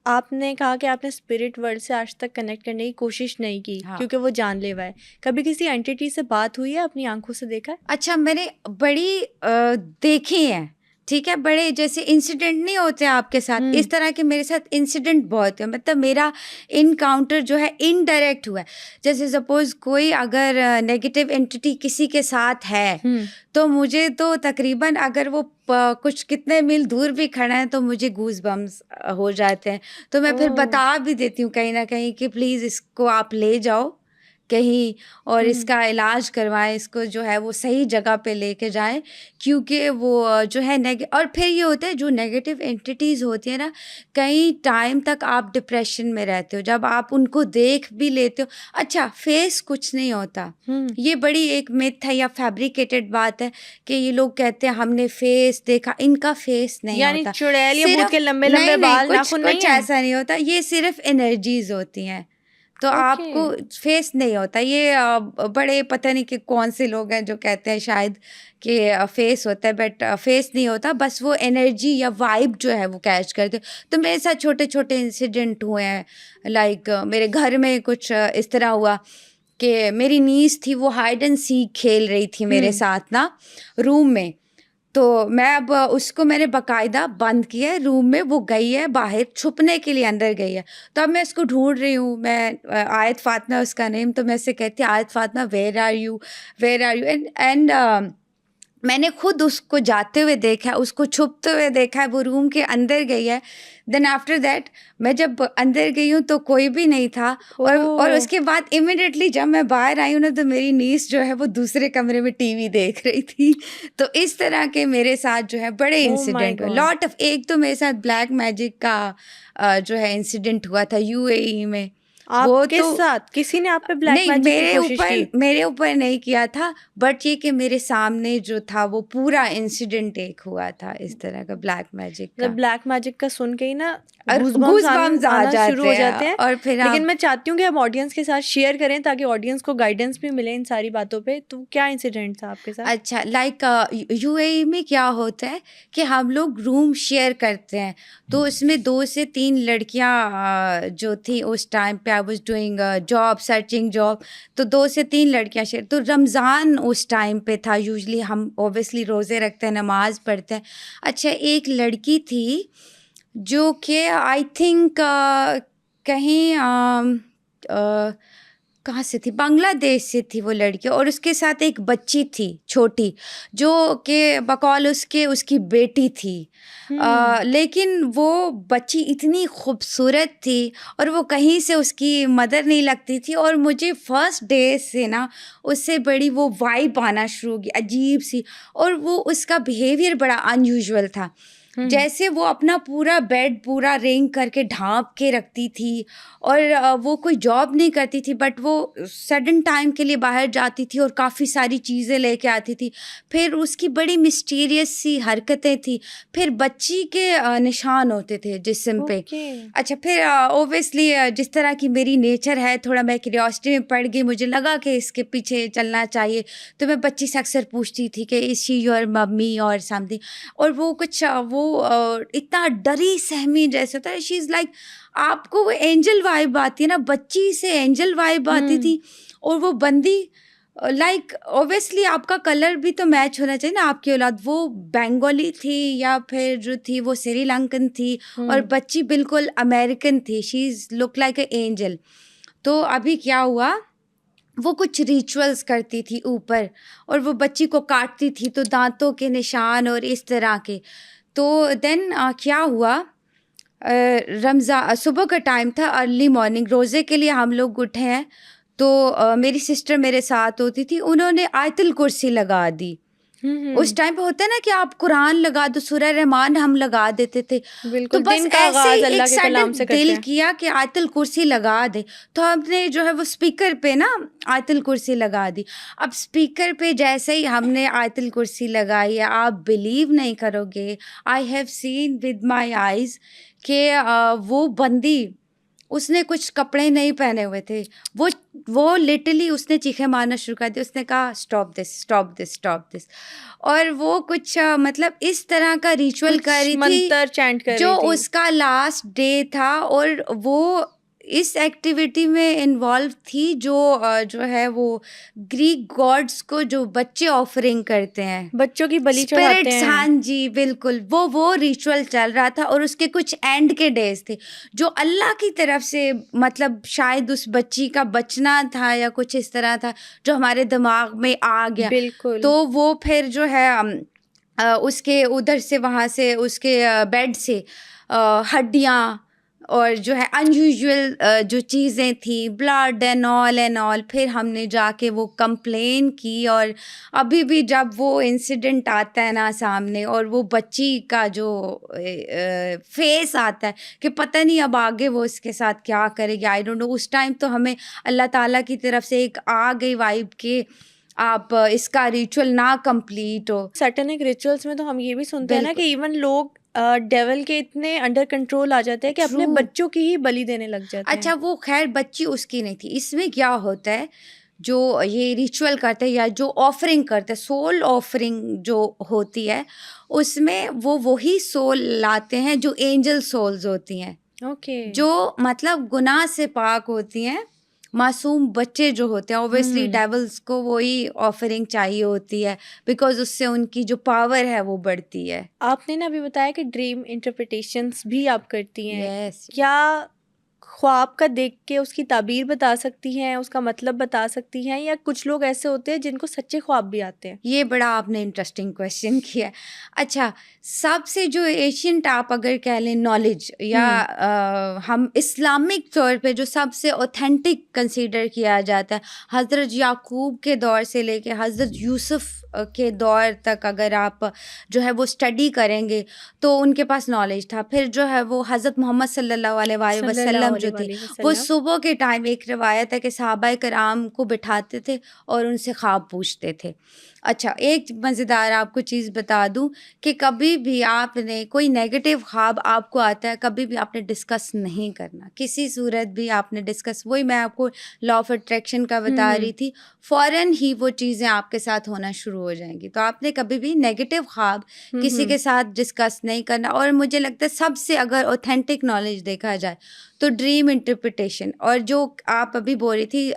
आपने कहा कि आपने स्पिरिट वर्ल्ड से आज तक कनेक्ट करने की कोशिश नहीं की हाँ। क्योंकि वो जानलेवा है। कभी किसी एंटिटी से बात हुई है, अपनी आंखों से देखा है? अच्छा, मैंने बड़ी देखी हैं, ठीक है, बड़े जैसे इंसिडेंट नहीं होते आपके साथ, इस तरह के मेरे साथ इंसिडेंट बहुत है। मतलब मेरा इनकाउंटर जो है इनडायरेक्ट हुआ है। जैसे सपोज कोई अगर नेगेटिव एंटिटी किसी के साथ है, तो मुझे तो तकरीबन अगर वो कुछ कितने मील दूर भी खड़ा है तो मुझे गूज बम्स हो जाते हैं। तो मैं फिर बता भी देती हूँ कहीं ना कहीं कि प्लीज़ इसको आप ले जाओ कहीं और इसका इलाज करवाएं, इसको जो है वो सही जगह पे लेके जाएं, क्योंकि वो जो है और फिर ये होता है जो नेगेटिव एंटिटीज़ होती है ना, कई टाइम तक आप डिप्रेशन में रहते हो जब आप उनको देख भी लेते हो। अच्छा, फेस कुछ नहीं होता, ये बड़ी एक मिथ है या फैब्रिकेटेड बात है कि ये लोग कहते हैं हमने फेस देखा, इनका फेस नहीं यानी होता। चुड़ैल या भूत सिर्फ के लंबे लंबे बाल, नाखून नहीं कुछ है? ऐसा नहीं होता, ये सिर्फ एनर्जीज होती हैं। तो ओके। आपको फेस नहीं होता। ये बड़े पता नहीं कि कौन से लोग हैं जो कहते हैं शायद कि फेस होता है, बट फेस नहीं होता, बस वो एनर्जी या वाइब जो है वो कैच करते हो। तो मेरे साथ छोटे छोटे इंसिडेंट हुए हैं, लाइक मेरे घर में कुछ इस तरह हुआ कि मेरी नीस थी, वो हाइड एंड सीक खेल रही थी मेरे साथ ना रूम में। तो मैं अब उसको मैंने बाकायदा बंद किया है रूम में, वो गई है बाहर छुपने के लिए, अंदर गई है। तो अब मैं इसको ढूंढ रही हूँ, मैं आयत फातिमा उसका नेम, तो मैं इससे कहती Ayat Fatima where are you, where are you, and मैंने खुद उसको जाते हुए देखा है, उसको छुपते हुए देखा है, वो रूम के अंदर गई है। देन आफ्टर दैट मैं जब अंदर गई हूँ तो कोई भी नहीं था, और उसके बाद इमिडिएटली जब मैं बाहर आई हूँ ना, तो मेरी नीस जो है वो दूसरे कमरे में टीवी देख रही थी। तो इस तरह के मेरे साथ जो है बड़े इंसिडेंट हुए, लॉट ऑफ। एक तो मेरे साथ ब्लैक मैजिक का जो है इंसिडेंट हुआ था यूएई में। वो आपके तो साथ किसी ने आप पे ब्लैक नहीं, मैजिक की कोशिश की? मेरे ऊपर नहीं किया था, बट ये कि मेरे सामने जो था वो पूरा इंसिडेंट एक हुआ था इस तरह का ब्लैक मैजिक का। ब्लैक मैजिक का सुन के ही ना और गूज़बम्स आ आना शुरू हो जाते जाते हैं, हैं। और फिर लेकिन आप मैं चाहती हूँ कि हम ऑडियंस के साथ शेयर करें ताकि ऑडियंस को गाइडेंस भी मिले इन सारी बातों पे। तो क्या इंसिडेंट था आपके साथ? अच्छा, लाइक यूएई में क्या होता है कि हम लोग रूम शेयर करते हैं, तो उसमें 2 से 3 लड़कियां जो थी उस टाइम पे, I was doing job, searching job, तो 2 से 3 लड़कियां शेयर। तो रमज़ान उस टाइम पे था, यूजुअली हम ऑब्वियसली रोज़े रखते हैं, नमाज पढ़ते हैं। अच्छा, एक लड़की थी जो कि आई थिंक कहीं कहाँ से थी, बांग्लादेश से थी वो लड़की, और उसके साथ एक बच्ची थी छोटी, जो कि बकौल उसकी बेटी थी। लेकिन वो बच्ची इतनी खूबसूरत थी और वो कहीं से उसकी मदर नहीं लगती थी, और मुझे फर्स्ट डे से ना उससे बड़ी वो वाइब आना शुरू हो गई अजीब सी, और वो उसका बिहेवियर बड़ा अनयूजुअल था। जैसे वो अपना पूरा बेड पूरा रिंग करके ढांप के रखती थी, और वो कोई जॉब नहीं करती थी, बट वो सडन टाइम के लिए बाहर जाती थी और काफ़ी सारी चीज़ें लेके आती थी। फिर उसकी बड़ी मिस्टीरियस सी हरकतें थी। फिर बच्ची के निशान होते थे जिस्म पे। अच्छा, फिर ओबियसली जिस तरह की मेरी नेचर है, थोड़ा मैं क्यूरियोसिटी में पड़ गई, मुझे लगा कि इसके पीछे चलना चाहिए। तो मैं बच्ची से अक्सर पूछती थी कि इज शी योर मम्मी और समथिंग, और वो कुछ वो इतना डरी सहमी जैसे था। शी इज़ लाइक, आपको वो एंजल वाइब आती है ना, बच्ची से एंजल वाइब आती थी। और वो बंदी लाइक ऑब्वियसली आपका कलर भी तो मैच होना चाहिए ना आपकी औलाद। वो बंगाली थी या फिर जो थी वो श्रीलंकन थी, और बच्ची बिल्कुल अमेरिकन थी। She is look like a angel. तो अभी क्या हुआ, वो कुछ रिचुअल्स करती थी ऊपर, और वो बच्ची को काटती थी, तो दांतों के निशान और इस तरह के। तो देन क्या हुआ, सुबह का टाइम था, अर्ली मॉर्निंग, रोज़े के लिए हम लोग उठे हैं। तो मेरी सिस्टर मेरे साथ होती थी, उन्होंने आयतुल कुर्सी लगा दी उस टाइम पे होता है ना कि आप कुरान लगा दो, सूरह रहमान हम लगा देते थे, तो बिल्कुल बस दिन का ऐसे आगाज ही अल्लाह एक के कलाम सडन से करते दिल हैं। किया कि आयतुल कुर्सी लगा दे, तो हमने जो है वो स्पीकर पे ना आयतुल कुर्सी लगा दी। अब स्पीकर पे जैसे ही हमने आयतुल कुर्सी लगाई है, आप बिलीव नहीं करोगे, I have seen with my eyes कि वो बंदी, उसने कुछ कपड़े नहीं पहने हुए थे, वो लिटरली उसने चीखें मारना शुरू कर दी। उसने कहा stop this, stop this, stop this. और वो कुछ मतलब इस तरह का रिचुअल कर कुछ रही थी मंत्र चैंट कर जो रही थी। उसका लास्ट डे था, और वो इस एक्टिविटी में इन्वॉल्व थी जो है वो ग्रीक गॉड्स को जो बच्चे ऑफरिंग करते हैं, बच्चों की बलि चढ़ाते स्पिरिट्स, हैं। हाँ जी बिल्कुल, वो रिचुअल चल रहा था। और उसके कुछ एंड के डेज थे जो अल्लाह की तरफ से, मतलब शायद उस बच्ची का बचना था या कुछ इस तरह था जो हमारे दिमाग में आ गया। बिल्कुल। तो वो फिर जो है उसके उधर से, वहाँ से, उसके बेड से हड्डियाँ और जो है अनयूजुअल जो चीज़ें थी, ब्लड एंड ऑल, फिर हमने जाके वो कंप्लेन की। और अभी भी जब वो इंसिडेंट आता है ना सामने, और वो बच्ची का जो फेस आता है कि पता नहीं अब आगे वो इसके साथ क्या करेगी, आई डोंट नो। उस टाइम तो हमें अल्लाह ताला की तरफ से एक आ गई वाइब के आप इसका रिचुअल ना कंप्लीट हो। सैटेनिक रिचुअल्स में तो हम ये भी सुनते हैं ना बिल्कुल कि इवन लोग डेविल के इतने अंडर कंट्रोल आ जाते हैं कि अपने ट्रू। बच्चों की ही बलि देने लग जाते अच्छा, हैं। वो खैर बच्ची उसकी नहीं थी। इसमें क्या होता है, जो ये रिचुअल करते हैं या जो ऑफरिंग करते हैं, सोल ऑफरिंग जो होती है, उसमें वो वही सोल लाते हैं जो एंजल सोल्स होती हैं, ओके। जो मतलब गुनाह से पाक होती हैं। मासूम बच्चे जो होते हैं, ऑब्वियसली डेविल्स को वही ऑफरिंग चाहिए होती है, बिकॉज उससे उनकी जो पावर है वो बढ़ती है। आपने ना अभी बताया कि ड्रीम इंटरप्रिटेशंस भी आप करती हैं। यस। क्या ख्वाब का देख के उसकी ताबीर बता सकती हैं, उसका मतलब बता सकती हैं, या कुछ लोग ऐसे होते हैं जिनको सच्चे ख्वाब भी आते हैं? ये बड़ा आपने इंटरेस्टिंग क्वेश्चन किया है। अच्छा, सबसे जो एशियंट आप अगर कह लें नॉलेज, या हम इस्लामिक तौर पे जो सबसे ऑथेंटिक कंसीडर किया जाता है, हज़रत याकूब के दौर से लेके हज़रत यूसुफ के दौर तक अगर आप जो है वो स्टडी करेंगे तो उनके पास नॉलेज था। फिर जो है वो हज़रत मोहम्मद सल्लल्लाहु अलैहि वसल्लम जो थे, वो सुबह के टाइम एक रिवायत है कि सहाबाए कराम को बिठाते थे और उनसे ख्वाब पूछते थे। अच्छा, एक मज़ेदार आपको चीज़ बता दूं कि कभी भी आपने कोई नेगेटिव ख्वाब आपको आता है, कभी भी आपने डिस्कस नहीं करना, किसी सूरत भी आपने डिस्कस, वही मैं आपको लॉ ऑफ अट्रैक्शन का बता रही थी, फ़ौरन ही वो चीज़ें आपके साथ होना शुरू हो जाएंगी। तो आपने कभी भी नेगेटिव ख्वाब किसी के साथ डिस्कस नहीं करना। और मुझे लगता है सबसे अगर ऑथेंटिक नॉलेज देखा जाए तो ड्रीम इंटरप्रिटेशन, और जो आप अभी बोल रही थी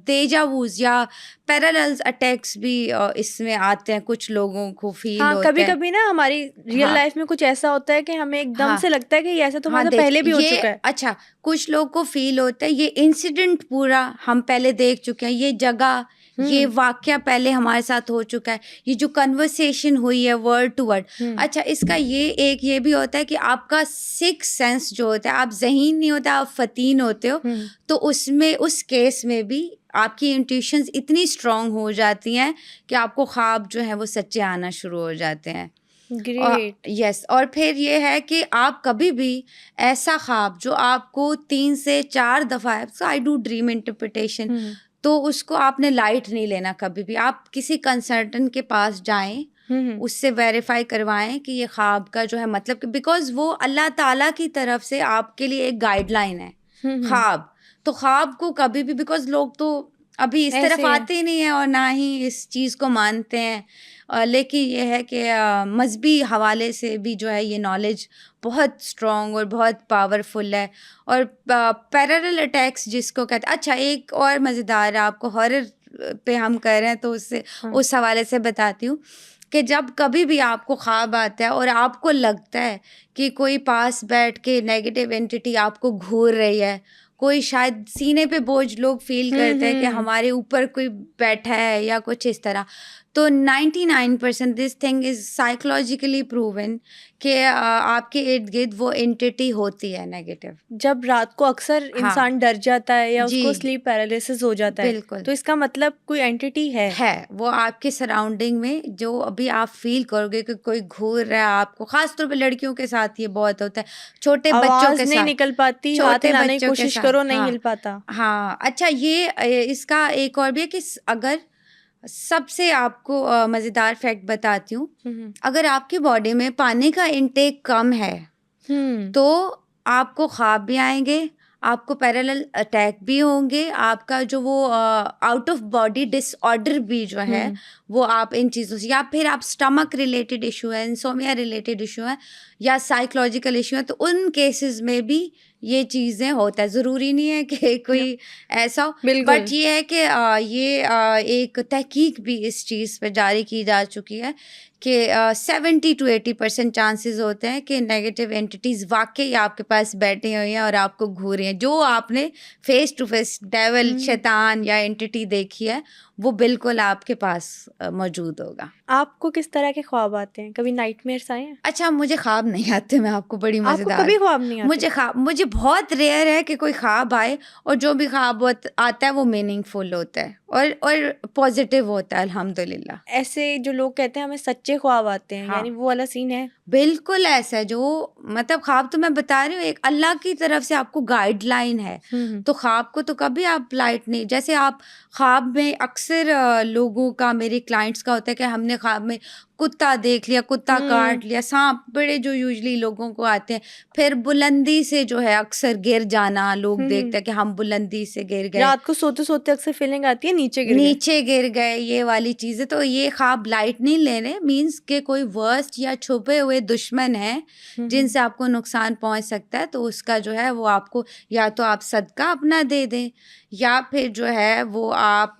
देजा वूज या पैरेलल्स अटैक्स भी इसमें आते हैं, कुछ लोगों को फील हाँ, होता कभी है। कभी ना हमारी रियल हाँ लाइफ में कुछ ऐसा होता है कि हमें एकदम हाँ से लगता है कि ये ऐसा तो हाँ, हमारे देख पहले भी हो ये चुका है। अच्छा, कुछ लोग को फील होता है ये इंसिडेंट पूरा हम पहले देख चुके हैं, ये जगह, ये वाकया पहले हमारे साथ हो चुका है, ये जो कन्वर्सेशन हुई है वर्ड टू वर्ड। अच्छा, इसका ये भी होता है कि आपका सिक्स सेंस जो होता है, आप ज़हीन नहीं होता, आप फतीन होते हो, तो उसमें उस केस में भी आपकी इंट्यूशंस इतनी स्ट्रांग हो जाती हैं कि आपको ख्वाब जो है वो सच्चे आना शुरू हो जाते हैं। ग्रेट। यस, और फिर ये है कि आप कभी भी ऐसा ख्वाब जो आपको 3 से 4 दफ़ा है, सो आई डू ड्रीम इंटरप्रिटेशन, तो उसको आपने लाइट नहीं लेना कभी भी। आप किसी कंसल्टेंट के पास जाएं, उससे वेरीफाई करवाएं कि ये ख्वाब का जो है मतलब, कि बिकॉज वो अल्लाह ताला की तरफ से आपके लिए एक गाइडलाइन है ख्वाब। तो ख्वाब को कभी भी, बिकॉज लोग तो अभी इस तरफ आते ही नहीं है और ना ही इस चीज़ को मानते हैं, लेकिन ये है कि मजहबी हवाले से भी जो है ये नॉलेज बहुत स्ट्रॉन्ग और बहुत पावरफुल है। और पैरेलल अटैक्स जिसको कहते हैं। अच्छा, एक और मज़ेदार आपको हॉरर पे हम कर रहे हैं तो उससे उस हवाले से बताती हूँ कि जब कभी भी आपको ख्वाब आता है और आपको लगता है कि कोई पास बैठ के नेगेटिव एंटिटी आपको घूर रही है, कोई शायद सीने पे बोझ लोग फील करते हैं कि हमारे ऊपर कोई बैठा है या कुछ इस तरह, तो 99% this thing is psychologically proven कि आपके इर्द गिर्द वो एंटिटी होती है नेगेटिव। जब रात को अक्सर हाँ इंसान डर जाता है या जी उसको स्लीप पैरालिसिस हो जाता है, बिल्कुल तो इसका मतलब कोई एंटिटी है। वो आपके सराउंडिंग में जो अभी आप फील करोगे कि कोई घूर रहा है आपको, खास तौर पे लड़कियों के साथ ये बहुत होता है, छोटे बच्चों आवाज के नहीं साथ, निकल पाती, हाथ छोटे हिलाने की बच्चों के कोशिश साथ करो नहीं हाँ हिल पाता। हाँ। अच्छा ये इसका एक और भी है कि अगर सबसे आपको मज़ेदार फैक्ट बताती हूँ, अगर आपकी बॉडी में पानी का इंटेक कम है तो आपको ख्वाब भी आएंगे, आपको पैरेलल अटैक भी होंगे, आपका जो वो आउट ऑफ बॉडी डिसऑर्डर भी जो है वो आप इन चीज़ों से, या फिर आप स्टमक रिलेटेड इशू है, इंसोमिया रिलेटेड इशू है या साइकोलॉजिकल इशू है, तो उन केसेस में भी ये चीज़ें होता है। ज़रूरी नहीं है कि कोई ऐसा हो, बट ये है कि एक तहकीक भी इस चीज़ पे जारी की जा चुकी है कि 70 to 80% चांसेस होते हैं कि नेगेटिव एंटिटीज़ वाकई आपके पास बैठी हुई हैं और आपको घूर रही हैं। जो आपने फेस टू फेस डेविल, शैतान या एंटिटी देखी है वो बिल्कुल आपके पास मौजूद होगा। आपको किस तरह के ख्वाब आते हैं? कभी नाइटमेयर्स आए हैं? अच्छा मुझे ख्वाब नहीं आते, मैं आपको बड़ी मज़ेदार, आपको कभी ख्वाब नहीं आते? मुझे बहुत रेयर है कि कोई ख्वाब आए, और जो भी ख्वाब आता है वो मीनिंगफुल होता है और पॉजिटिव होता है अल्हम्दुलिल्लाह। ऐसे जो लोग कहते हैं हमें सच्चे ख्वाब आते हैं, हाँ यानी वो वाला सीन है? बिल्कुल ऐसा है, जो मतलब ख्वाब तो मैं बता रही हूँ एक अल्लाह की तरफ से आपको गाइडलाइन है, तो ख्वाब को तो कभी आप लाइट नहीं, जैसे आप ख्वाब में अक्सर लोगों का, मेरे क्लाइंट्स का होता है कि हमने ख्वाब में कुत्ता देख लिया, कुत्ता काट लिया, सांप बड़े जो यूजली लोगों को आते हैं, फिर बुलंदी से जो है अक्सर गिर जाना, लोग देखते हैं कि हम बुलंदी से गिर गए, रात को सोते सोते अक्सर फीलिंग आती है नीचे गिर गए, ये वाली चीजें। तो ये ख्वाब लाइट नहीं लेने, मीन्स के कोई वर्स्ट या छुपे हुए दुश्मन है जिनसे आपको नुकसान पहुंच सकता है, तो उसका जो है वो आपको या तो आप सदका अपना दे दें या फिर जो है वो आप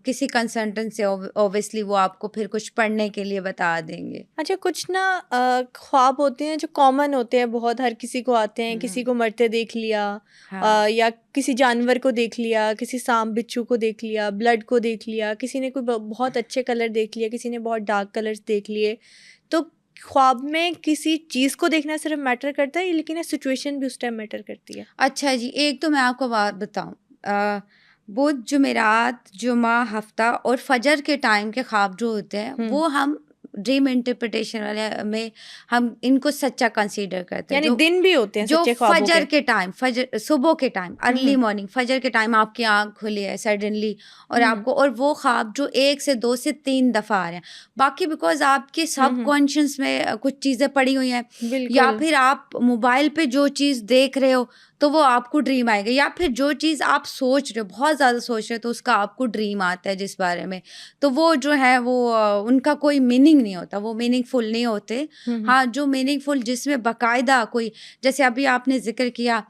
किसी कंसल्टेंट से ऑब्वियसली वो आपको फिर कुछ पढ़ने के लिए बता देंगे। अच्छा कुछ ना ख्वाब होते हैं जो कॉमन होते हैं, बहुत हर किसी को आते हैं, किसी को मरते देख लिया, या किसी जानवर को देख लिया, किसी सांप बिच्छू को देख लिया, ब्लड को देख लिया, किसी ने कोई बहुत अच्छे कलर देख लिया, किसी ने बहुत डार्क कलर्स देख लिए। तो ख्वाब में किसी चीज़ को देखना सिर्फ मैटर करता है, लेकिन सिचुएशन भी उस टाइम मैटर करती है? अच्छा जी, एक तो मैं आपको बात बताऊं, बुध, जुमेरात, जुमा, हफ्ता और फजर के टाइम के ख्वाब जो होते हैं वो हम ड्रीम इंटरप्रिटेशन वाले में हम इनको सच्चा कंसीडर करते हैं। यानी दिन भी होते हैं जो सच्चे ख्वाबों फजर के टाइम, फजर सुबह के टाइम, अर्ली मॉर्निंग, फजर के टाइम आपकी आंख खुली है सडनली और आपको, और वो ख्वाब जो 1 से 2 से 3 दफ़ा आ रहे हैं, बाकी बिकॉज आपके सबकॉन्शियस में कुछ चीज़ें पड़ी हुई हैं, या फिर आप मोबाइल पे जो चीज़ देख रहे हो तो वो आपको ड्रीम आएगा, या फिर जो चीज़ आप सोच रहे हो, बहुत ज़्यादा सोच रहे हो, तो उसका आपको ड्रीम आता है जिस बारे में, तो वो जो है वो उनका कोई मीनिंग नहीं होता, वो मीनिंगफुल नहीं होते। हाँ जो मीनिंगफुल जिसमें बाकायदा कोई, जैसे अभी आपने जिक्र किया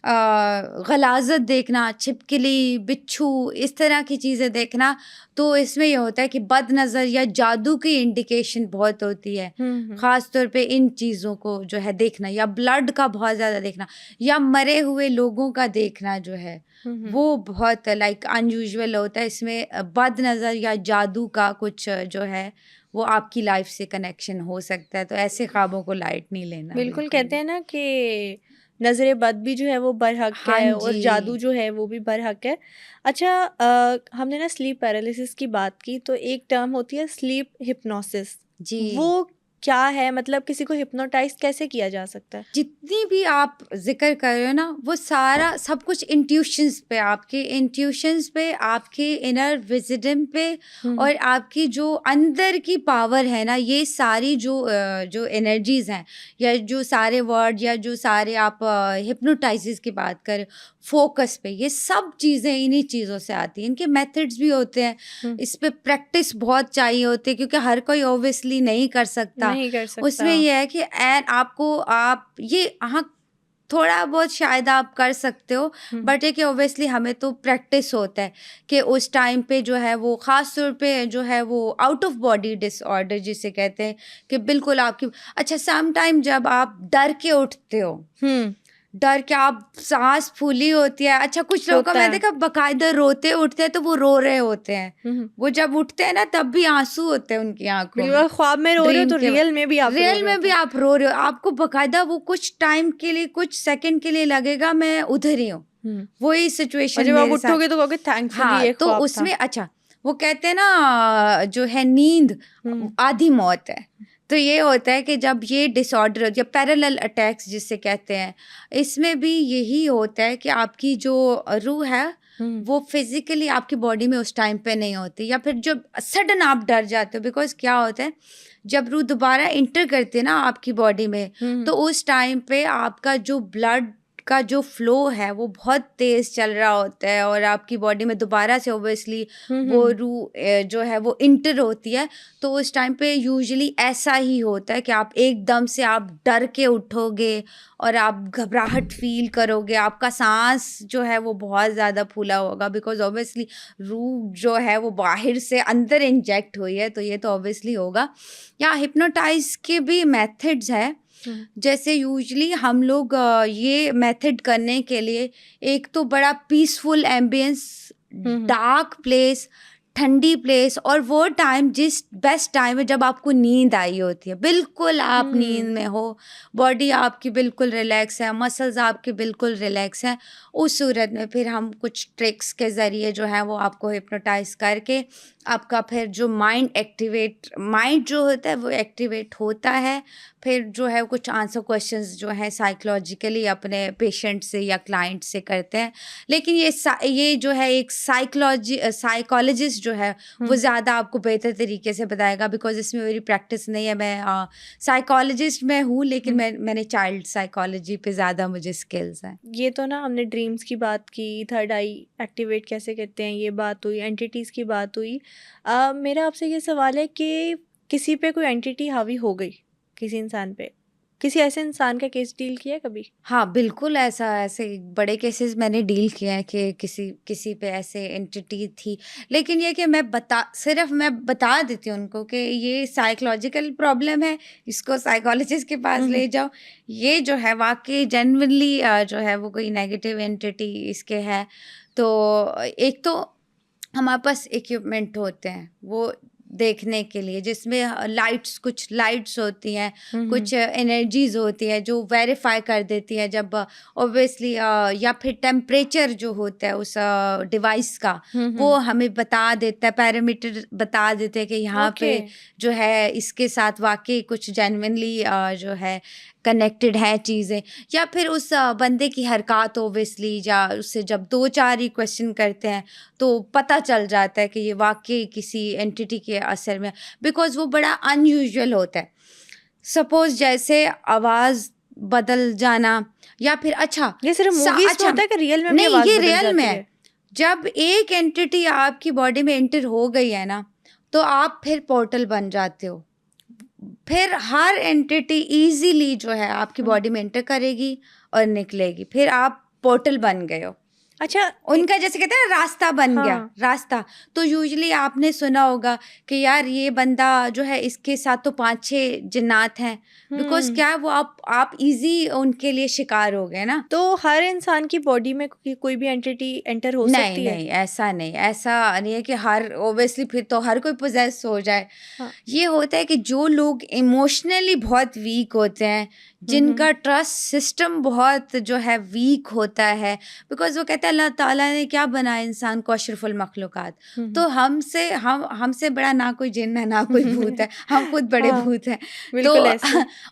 गलाजत देखना, छिपकली, बिच्छू, इस तरह की चीज़ें देखना, तो इसमें ये होता है कि बद नज़र या जादू की इंडिकेशन बहुत होती है, ख़ास तौर पे इन चीज़ों को जो है देखना, या ब्लड का बहुत ज़्यादा देखना, या मरे हुए लोगों का देखना जो है वो बहुत लाइक अनयूजुअल होता है। इसमें बद नज़र या जादू का कुछ जो है वो आपकी लाइफ से कनेक्शन हो सकता है, तो ऐसे ख्वाबों को लाइट नहीं लेना। बिल्कुल कहते हैं ना कि नज़रे बद भी जो है वो बरहक है और जादू जो है वो भी बरहक है। अच्छा हमने ना स्लीप पैरालिसिस की बात की, तो एक टर्म होती है स्लीप हिप्नोसिस जी, वो क्या है? मतलब किसी को हिप्नोटाइज कैसे किया जा सकता है? जितनी भी आप जिक्र कर रहे हो ना वो सारा सब कुछ इंट्यूशंस पे, आपके इंट्यूशंस पे, आपके इनर विजडम पे और आपकी जो अंदर की पावर है ना, ये सारी जो एनर्जीज हैं या जो सारे वर्ड या जो सारे आप हिप्नोटाइसिस की बात कर, फोकस पे, ये सब चीज़ें इन्हीं चीज़ों से आती हैं। इनके मेथड्स भी होते हैं, इस पे प्रैक्टिस बहुत चाहिए होती है क्योंकि हर कोई ऑब्वियसली नहीं कर सकता। उसमें यह है कि आप ये हाँ थोड़ा बहुत शायद आप कर सकते हो, बट है कि ऑब्वियसली हमें तो प्रैक्टिस होता है कि उस टाइम पे जो है वो ख़ास तौर पे जो है वो आउट ऑफ बॉडी डिसऑर्डर जिसे कहते हैं कि बिल्कुल आपकी, अच्छा सम टाइम जब आप डर के उठते हो डर के आप सांस फूली होती है। अच्छा, कुछ लोगों को होता मैं है। देखा बकायदा रोते उठते हैं तो वो रो रहे होते हैं। वो जब उठते हैं ना तब भी आंसू होते हैं उनकी आंखों में। बिल्कुल, ख्वाब में रो रहे हो ड्रीम तो के रियल में भी आप रो रियल रहे में होते भी हैं। आप रो रहे हो, आपको बकायदा वो कुछ टाइम के लिए, कुछ सेकंड के लिए लगेगा मैं उधर ही हूँ। वही और सिचुएशन जब आप मेरे साथ। उठोगे तो कहोगे थैंकफुली हाँ, ये तो ख्वाब था। उसमें अच्छा, वो कहते हैं ना जो है नींद आधी मौत है। तो ये होता है कि जब ये डिसऑर्डर होती है, पैरेलल अटैक्स जिसे कहते हैं, इसमें भी यही होता है कि आपकी जो रूह है वो फिजिकली आपकी बॉडी में उस टाइम पे नहीं होती, या फिर जब सडन आप डर जाते हो। बिकॉज क्या होता है, जब रूह दोबारा इंटर करती है ना आपकी बॉडी में, तो उस टाइम पे आपका जो ब्लड का जो फ्लो है वो बहुत तेज चल रहा होता है, और आपकी बॉडी में दोबारा से ओब्वियसली वो रूह जो है वो इंटर होती है। तो उस टाइम पे यूजुअली ऐसा ही होता है कि आप एकदम से आप डर के उठोगे और आप घबराहट फील करोगे, आपका सांस जो है वो बहुत ज़्यादा फूला होगा, बिकॉज ऑब्वियसली रूह जो है वो बाहर से अंदर इंजेक्ट हुई है, तो ये तो ऑब्वियसली होगा। या हिप्नोटाइज के भी मेथड्स है। जैसे यूजली हम लोग ये मेथड करने के लिए एक तो बड़ा पीसफुल एम्बियंस, डार्क प्लेस, ठंडी प्लेस, और वो टाइम जिस बेस्ट टाइम है जब आपको नींद आई होती है, बिल्कुल आप नींद में हो, बॉडी आपकी बिल्कुल रिलैक्स है, मसल्स आपके बिल्कुल रिलैक्स हैं। उस सूरत में फिर हम कुछ ट्रिक्स के ज़रिए जो है वो आपको हिप्नोटाइज करके आपका फिर जो माइंड जो होता है वो एक्टिवेट होता है। फिर जो है कुछ आंसर क्वेश्चंस जो है साइकोलॉजिकली अपने पेशेंट से या क्लाइंट से करते हैं। लेकिन ये जो है एक साइकोलॉजिस्ट जो है वो ज़्यादा आपको बेहतर तरीके से बताएगा, बिकॉज इसमें मेरी प्रैक्टिस नहीं है। मैं साइकोलॉजिस्ट में हूँ, लेकिन मैंने चाइल्ड साइकोलॉजी पे ज़्यादा मुझे स्किल्स हैं। ये तो ना हमने ड्रीम्स की बात की, थर्ड आई एक्टिवेट कैसे करते हैं ये बात हुई, एंटिटीज़ की बात हुई। मेरा आपसे ये सवाल है कि किसी पे कोई एंटिटी हावी हो गई, किसी इंसान पे, किसी ऐसे इंसान का केस डील किया है कभी? हाँ, बिल्कुल ऐसे बड़े केसेस मैंने डील किए हैं कि किसी पे ऐसे एंटिटी थी। लेकिन ये कि मैं बता देती हूँ उनको कि ये साइकोलॉजिकल प्रॉब्लम है, इसको साइकोलॉजिस्ट के पास ले जाओ। ये जो है वाक़ई जेन्युइनली जो है वो कोई नेगेटिव एंटिटी इसके है। तो एक तो हमारे पास इक्विपमेंट होते हैं वो देखने के लिए, जिसमें कुछ लाइट्स होती हैं, कुछ एनर्जीज होती है जो वेरीफाई कर देती है जब ऑब्वियसली, या फिर टेम्परेचर जो होता है उस डिवाइस का वो हमें बता देता है, पैरामीटर बता देते हैं कि यहाँ पे जो है इसके साथ वाकई कुछ जेन्युइनली जो है कनेक्टेड है चीज़ें। या फिर उस बंदे की हरकत ओब्वियसली, या उससे जब 2-4 ही क्वेश्चन करते हैं तो पता चल जाता है कि ये वाकई किसी एंटिटी के असर में, बिकॉज वो बड़ा अनयूजुअल होता है। सपोज जैसे आवाज़ बदल जाना, या फिर अच्छा ये सिर्फ मूवीज में होता है कि रियल में भी नहीं, आवाज ये बदल रियल जाती में है? है। जब एक एंटिटी आपकी बॉडी में एंटर हो गई है ना, तो आप फिर पोर्टल बन जाते हो। फिर हर एंटिटी इजीली जो है आपकी बॉडी में एंटर करेगी और निकलेगी, फिर आप पोर्टल बन गए हो। अच्छा, उनका जैसे कहते हैं ना रास्ता बन गया, रास्ता। तो यूजुअली आपने सुना होगा कि यार ये बंदा जो है इसके साथ तो 5-6 जिन्नात हैं, बिकॉज क्या वो आप इजी उनके लिए शिकार हो गए ना। तो हर इंसान की बॉडी में कोई भी एंटिटी एंटर हो सकती है? नहीं, ऐसा नहीं है कि हर ओब्वियसली फिर तो हर कोई पोजेस हो जाए। ये होता है कि जो लोग इमोशनली बहुत वीक होते हैं, जिनका ट्रस्ट सिस्टम बहुत जो है वीक होता है, बिकॉज वो कहते हैं अल्लाह ताला ने क्या बनाया इंसान को अशरफुल मखलूकात, तो हमसे बड़ा ना कोई जिन्न है ना कोई भूत है, हम खुद बड़े भूत हैं। तो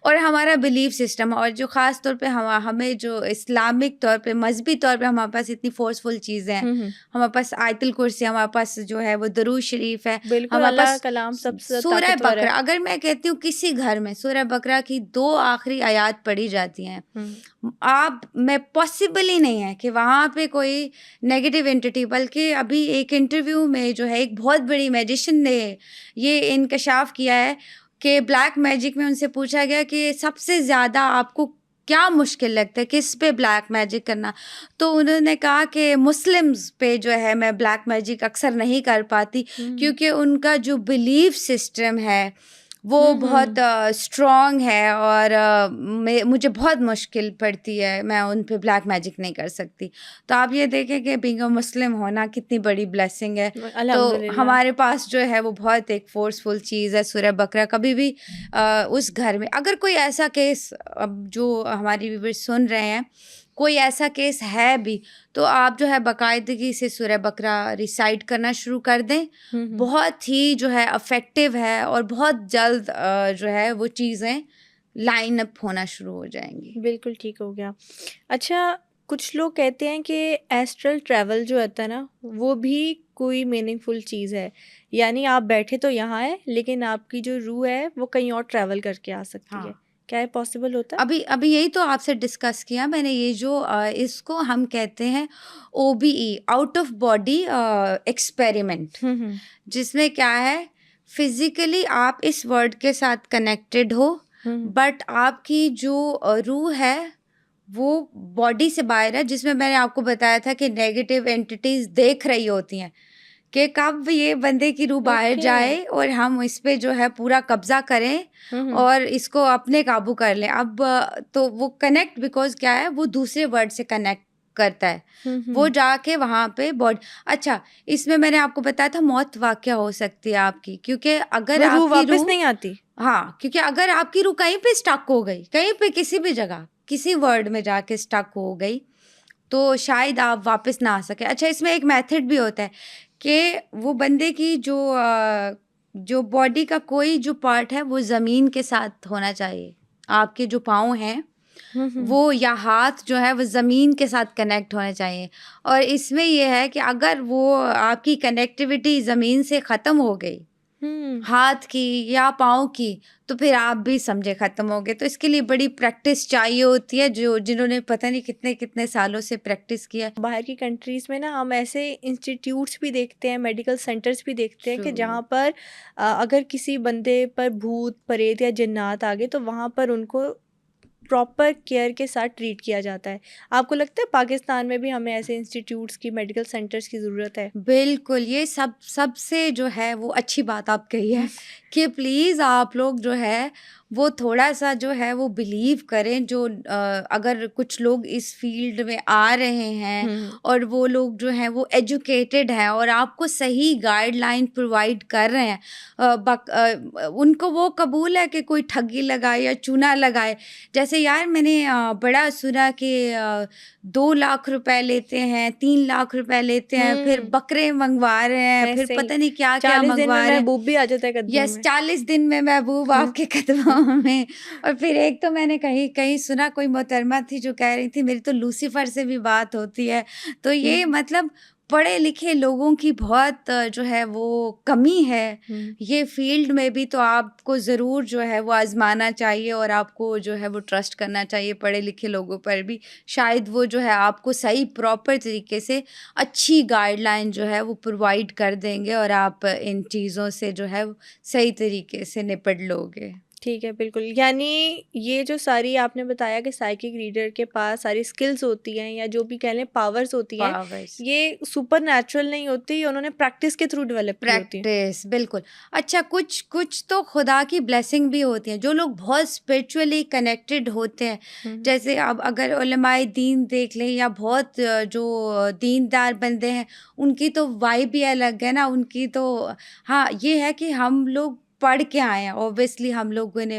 और हमारा बिलीफ सिस्टम, और जो ख़ास तौर पे हमें जो इस्लामिक तौर पे मजहबी तौर पे हमारे पास इतनी फोर्सफुल चीज़ें हैं, हमारे पास आयतुल कुर्सी, हमारे पास जो है वो दरूद शरीफ है, हमारे पास कलाम सबसे सूरह बकरा। अगर मैं कहती हूँ किसी घर में सूरह बकरा की 2 आखिरी आयत पढ़ी जाती हैं, मैं पॉसिबल ही नहीं है कि वहाँ पे कोई नेगेटिव एंटिटी। बल्कि अभी एक इंटरव्यू में जो है एक बहुत बड़ी मैजिशियन ने ये इंकशाफ किया है कि ब्लैक मैजिक में उनसे पूछा गया कि सबसे ज़्यादा आपको क्या मुश्किल लगता है, किस पे ब्लैक मैजिक करना, तो उन्होंने कहा कि मुस्लिम्स पे जो है मैं ब्लैक मैजिक अक्सर नहीं कर पाती, क्योंकि उनका जो बिलीफ सिस्टम है वो बहुत स्ट्रॉन्ग है और मुझे बहुत मुश्किल पड़ती है, मैं उन पे ब्लैक मैजिक नहीं कर सकती। तो आप ये देखें कि बीइंग अ मुस्लिम होना कितनी बड़ी ब्लेसिंग है। तो अल्हम्दुलिल्लाह। हमारे पास जो है वो बहुत एक फोर्सफुल चीज़ है सूरह बकरा। कभी भी उस घर में अगर कोई ऐसा केस, अब जो हमारी व्यूअर्स सुन रहे हैं, कोई ऐसा केस है भी, तो आप जो है बाकायदगी से सूरह बकरा रिसाइट करना शुरू कर दें। बहुत ही जो है इफ़ेक्टिव है और बहुत जल्द जो है वो चीज़ें लाइन अप होना शुरू हो जाएंगी। बिल्कुल ठीक हो गया। अच्छा, कुछ लोग कहते हैं कि एस्ट्रल ट्रैवल जो होता है ना, वो भी कोई मीनिंगफुल चीज़ है। यानी आप बैठे तो यहाँ है, लेकिन आपकी जो रूह है वो कहीं और ट्रैवल करके आ सकती है। हाँ, क्या ये पॉसिबल होता है? अभी अभी यही तो आपसे डिस्कस किया मैंने। ये जो इसको हम कहते हैं OBE, out of body experiment, जिसमें क्या है, फिजिकली आप इस वर्ड के साथ कनेक्टेड हो, बट आपकी जो रूह है वो बॉडी से बाहर है। जिसमें मैंने आपको बताया था कि नेगेटिव एंटिटीज देख रही होती हैं कि कब ये बंदे की रूह बाहर ओके। जाए और हम इस पे जो है पूरा कब्जा करें और इसको अपने काबू कर लें। अब तो वो कनेक्ट, बिकॉज क्या है, वो दूसरे वर्ड से कनेक्ट करता है, वो जाके वहाँ पे बॉडी। अच्छा, इसमें मैंने आपको बताया था मौत वाक़या हो सकती है आपकी, क्योंकि अगर वो रूह आपकी वापस रूह, नहीं आती। हाँ, क्योंकि अगर आपकी रूह कहीं पे स्टक हो गई, कहीं पे किसी भी जगह किसी वर्ड में जाके स्टक हो गई, तो शायद आप वापस ना आ सके। अच्छा, इसमें एक मेथड भी होता है कि वो बंदे की जो बॉडी का कोई जो पार्ट है वो ज़मीन के साथ होना चाहिए। आपके जो पाँव हैं वो या हाथ जो है वो ज़मीन के साथ कनेक्ट होने चाहिए। और इसमें ये है कि अगर वो आपकी कनेक्टिविटी ज़मीन से ख़त्म हो गई, हाथ की या पाँव की, तो फिर आप भी समझे ख़त्म हो गए। तो इसके लिए बड़ी प्रैक्टिस चाहिए होती है, जो जिन्होंने पता नहीं कितने सालों से प्रैक्टिस किया। बाहर की कंट्रीज़ में ना हम ऐसे इंस्टीट्यूट्स भी देखते हैं, मेडिकल सेंटर्स भी देखते हैं कि जहाँ पर अगर किसी बंदे पर भूत प्रेत या जिन्नात आ गए तो वहाँ पर उनको प्रॉपर केयर के साथ ट्रीट किया जाता है। आपको लगता है पाकिस्तान में भी हमें ऐसे इंस्टीट्यूट्स की, मेडिकल सेंटर्स की ज़रूरत है? बिल्कुल, ये सबसे जो है वो अच्छी बात आप कही है कि प्लीज़ आप लोग जो है वो थोड़ा-सा जो है वो बिलीव करें। जो अगर कुछ लोग इस फ़ील्ड में आ रहे हैं और वो लोग जो हैं वो एजुकेटेड हैं और आपको सही गाइडलाइन प्रोवाइड कर रहे हैं, उनको वो कबूल है कि कोई ठगी लगाए या चूना लगाए। जैसे यार मैंने बड़ा सुना कि 2 लाख रुपए लेते हैं, 3 लाख रुपए लेते हैं, फिर बकरे मंगवा रहे हैं, फिर ऐसे ही पता नहीं क्या-क्या 40 दिन मंगवा में रहे हैं। महबूब भी आ जाता है कदमों यस, में। 40 दिन में महबूब आपके कदमों में। और फिर एक तो मैंने कहीं कहीं सुना, कोई मोहतरमा थी जो कह रही थी मेरी तो लूसीफर से भी बात होती है। तो ये मतलब पढ़े लिखे लोगों की बहुत जो है वो कमी है ये फील्ड में भी। तो आपको ज़रूर जो है वो आजमाना चाहिए और आपको जो है वो ट्रस्ट करना चाहिए पढ़े लिखे लोगों पर भी। शायद वो जो है आपको सही प्रॉपर तरीके से अच्छी गाइडलाइन जो है वो प्रोवाइड कर देंगे और आप इन चीज़ों से जो है सही तरीके से निपट लोगे। ठीक है, बिल्कुल। यानी ये जो सारी आपने बताया कि साइकिक रीडर के पास सारी स्किल्स होती हैं या जो भी कह लें पावर्स होती हैं, पावर्स, ये सुपर नेचुरल नहीं होती, ये उन्होंने प्रैक्टिस के थ्रू डेवलप की होती हैं। प्रैक्टिस, बिल्कुल। अच्छा, कुछ कुछ तो खुदा की ब्लेसिंग भी होती है। जो लोग बहुत स्पिरिचुअली कनेक्टेड होते हैं, जैसे अब अगर उलमाए दीन देख लें या बहुत जो दीनदार बंदे हैं, उनकी तो वाइब ही अलग है ना, उनकी तो। हाँ, ये है कि हम लोग पढ़ के आए हैं, ऑब्वियसली हम लोगों ने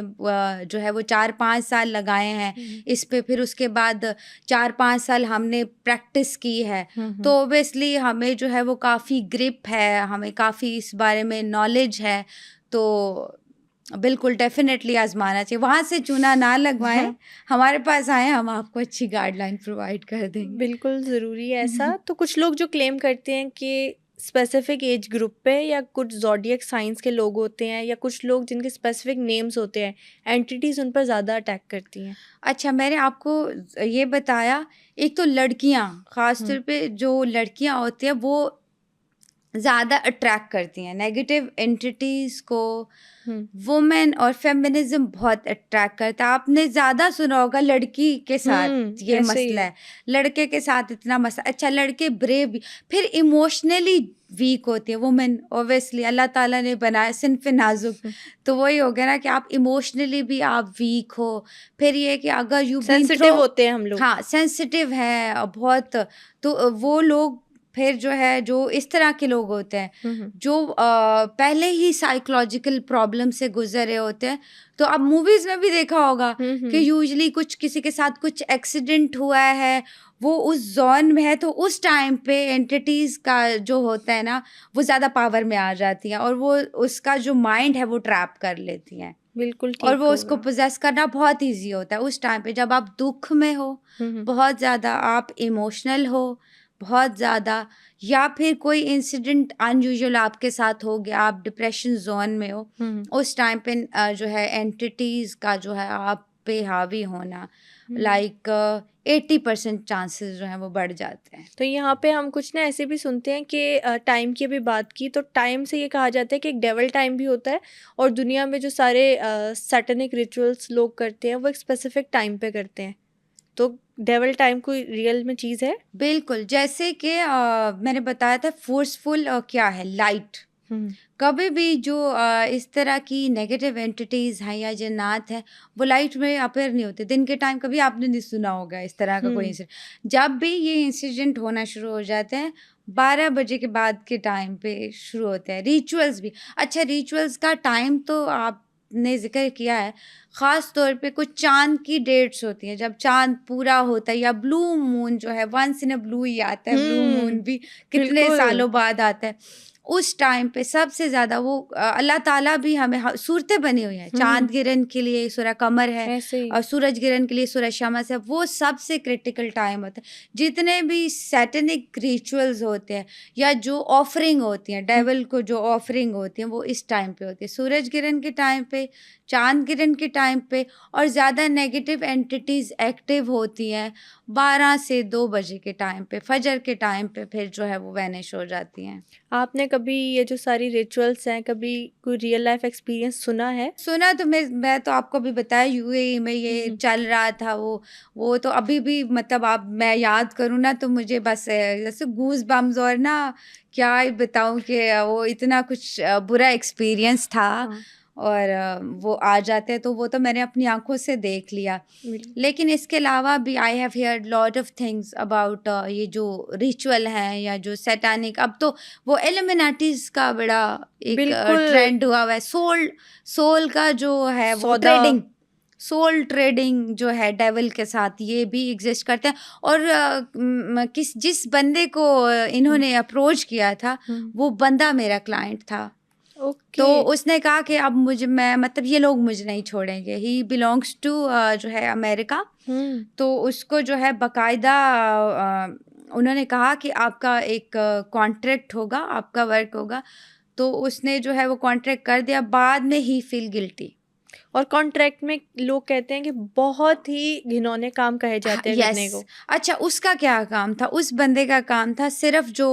जो है वो 4-5 साल लगाए हैं इस पे, फिर उसके बाद 4-5 साल हमने प्रैक्टिस की है। तो ऑब्वियसली हमें जो है वो काफ़ी ग्रिप है, हमें काफ़ी इस बारे में नॉलेज है। तो बिल्कुल डेफ़िनेटली आज़माना चाहिए। वहाँ से चूना ना लगवाएँ, हमारे पास आएँ, हम आपको अच्छी गाइडलाइन प्रोवाइड कर देंगे। बिल्कुल ज़रूरी है ऐसा। तो कुछ लोग जो क्लेम करते हैं कि स्पेसिफिक एज ग्रुप पे या कुछ ज़ोडिएक साइंस के लोग होते हैं या कुछ लोग जिनके स्पेसिफिक नेम्स होते हैं, एंटिटीज़ उन पर ज़्यादा अटैक करती हैं। अच्छा, मैंने आपको ये बताया, एक तो लड़कियाँ, ख़ास तौर पे जो लड़कियाँ होती हैं वो ज़्यादा अट्रैक्ट करती हैं नेगेटिव एंटिटीज़ को। हम्म वुमेन और फेमिनिज्म बहुत अट्रैक्ट करता है। आपने ज़्यादा सुना होगा लड़की के साथ ये ऐसे ही मसला है। है, लड़के के साथ इतना मसला। अच्छा, लड़के ब्रेव भी, फिर इमोशनली वीक होती है वुमेन। ऑब्वियसली अल्लाह ताला ने बनाया सिन्फ नाजुक, तो वही हो गया ना कि आप इमोशनली भी आप वीक हो। फिर ये कि अगर यू बीन सेंसिटिव होते हैं हम लोग। हाँ सेंसिटिव है बहुत, तो वो लोग फिर जो है, जो इस तरह के लोग होते हैं जो पहले ही साइकोलॉजिकल प्रॉब्लम से गुजर रहे होते हैं। तो अब मूवीज में भी देखा होगा कि यूजुअली कुछ किसी के साथ कुछ एक्सीडेंट हुआ है, वो उस जोन में है, तो उस टाइम पे एंटिटीज का जो होता है ना वो ज़्यादा पावर में आ जाती हैं और वो उसका जो माइंड है वो ट्रैप कर लेती हैं बिल्कुल और ठीक वो हो उसको गया। पोजेस करना बहुत इजी होता है उस टाइम पे जब आप दुख में हो, बहुत ज़्यादा आप इमोशनल हो, बहुत ज़्यादा, या फिर कोई इंसिडेंट अनयूजुअल आपके साथ हो गया, आप डिप्रेशन जोन में हो। उस टाइम पे जो है एंटिटीज़ का जो है आप पे हावी होना लाइक 80% चांसेस जो हैं वो बढ़ जाते हैं। तो यहाँ पे हम कुछ ना ऐसे भी सुनते हैं कि टाइम की अभी बात की तो टाइम से ये कहा जाता है कि एक डेवल टाइम भी होता है और दुनिया में जो सारे सैटेनिक रिचुअल्स लोग करते हैं वो एक स्पेसिफिक टाइम पे करते हैं। तो डेवल टाइम कोई रियल में चीज़ है? बिल्कुल, जैसे कि मैंने बताया था फोर्सफुल क्या है, लाइट। कभी भी जो इस तरह की नेगेटिव एंटिटीज़ हैं या जिन्नात हैं, वो लाइट में अपेयर नहीं होते। दिन के टाइम कभी आपने नहीं सुना होगा इस तरह का कोई इंसिडेंट। जब भी ये इंसिडेंट होना शुरू हो जाते हैं 12 बजे के बाद के टाइम पे शुरू होते हैं। रिचुअल्स भी, अच्छा रिचुअल्स का टाइम तो आपने ज़िक्र किया है, ख़ास तौर पे कुछ चाँद की डेट्स होती हैं, जब चाँद पूरा होता है या ब्लू मून जो है, वंस इन अ ब्लू ही आता है, ब्लू मून भी कितने बिल्कुल। सालों बाद आता है। उस टाइम पे सबसे ज़्यादा वो अल्लाह ताला भी हमें सूरतें बनी हुई हैं, चाँद गिरन के लिए सूरह कमर है ऐसे ही। और सूरज गिरन के लिए सूरह शमस है, वो सबसे क्रिटिकल टाइम होता है। जितने भी सैटेनिक रिचुअल्स होते हैं या जो ऑफरिंग होती हैं, डेविल को जो ऑफरिंग होती हैं, वो इस टाइम पे होती है, सूरज गिरन के टाइम पे, चाँद गिरन के टाइम पे। और ज़्यादा नेगेटिव एंटिटीज़ एक्टिव होती हैं 12 से 2 बजे के टाइम पे, फजर के टाइम पे फिर जो है वो वैनिश हो जाती हैं। आपने कभी ये जो सारी रिचुअल्स हैं कभी कोई रियल लाइफ एक्सपीरियंस सुना है? सुना तो मैं तो आपको भी बताया, यूएई में ये चल रहा था। वो तो अभी भी मतलब आप मैं याद करूँ ना तो मुझे बस जैसे गूज बम्स, और ना क्या ही बताऊँ कि वो इतना कुछ बुरा एक्सपीरियंस था। और वो आ जाते हैं तो वो तो मैंने अपनी आंखों से देख लिया। लेकिन इसके अलावा भी I have heard lot of things about ये जो रिचुअल हैं या जो सैटानिक, अब तो वो एलिमिनाटीज का बड़ा एक बिल्कुल। ट्रेंड हुआ है। सोल का जो है वो सौदा। सोल ट्रेडिंग जो है डेविल के साथ, ये भी एग्जिस्ट करते हैं। और जिस बंदे को इन्होंने अप्रोच किया था, वो बंदा मेरा क्लाइंट था। ओके। तो उसने कहा कि अब मैं मतलब ये लोग मुझे नहीं छोड़ेंगे। ही बिलोंग्स टू जो है अमेरिका। तो उसको जो है बाकायदा उन्होंने कहा कि आपका एक कॉन्ट्रैक्ट होगा, आपका वर्क होगा। तो उसने जो है वो कॉन्ट्रैक्ट कर दिया, बाद में ही फील गिल्टी। और कॉन्ट्रैक्ट में लोग कहते हैं कि बहुत ही घिनौने काम कहे जाते हैं करने को। अच्छा, उसका क्या काम था? उस बंदे का काम था सिर्फ जो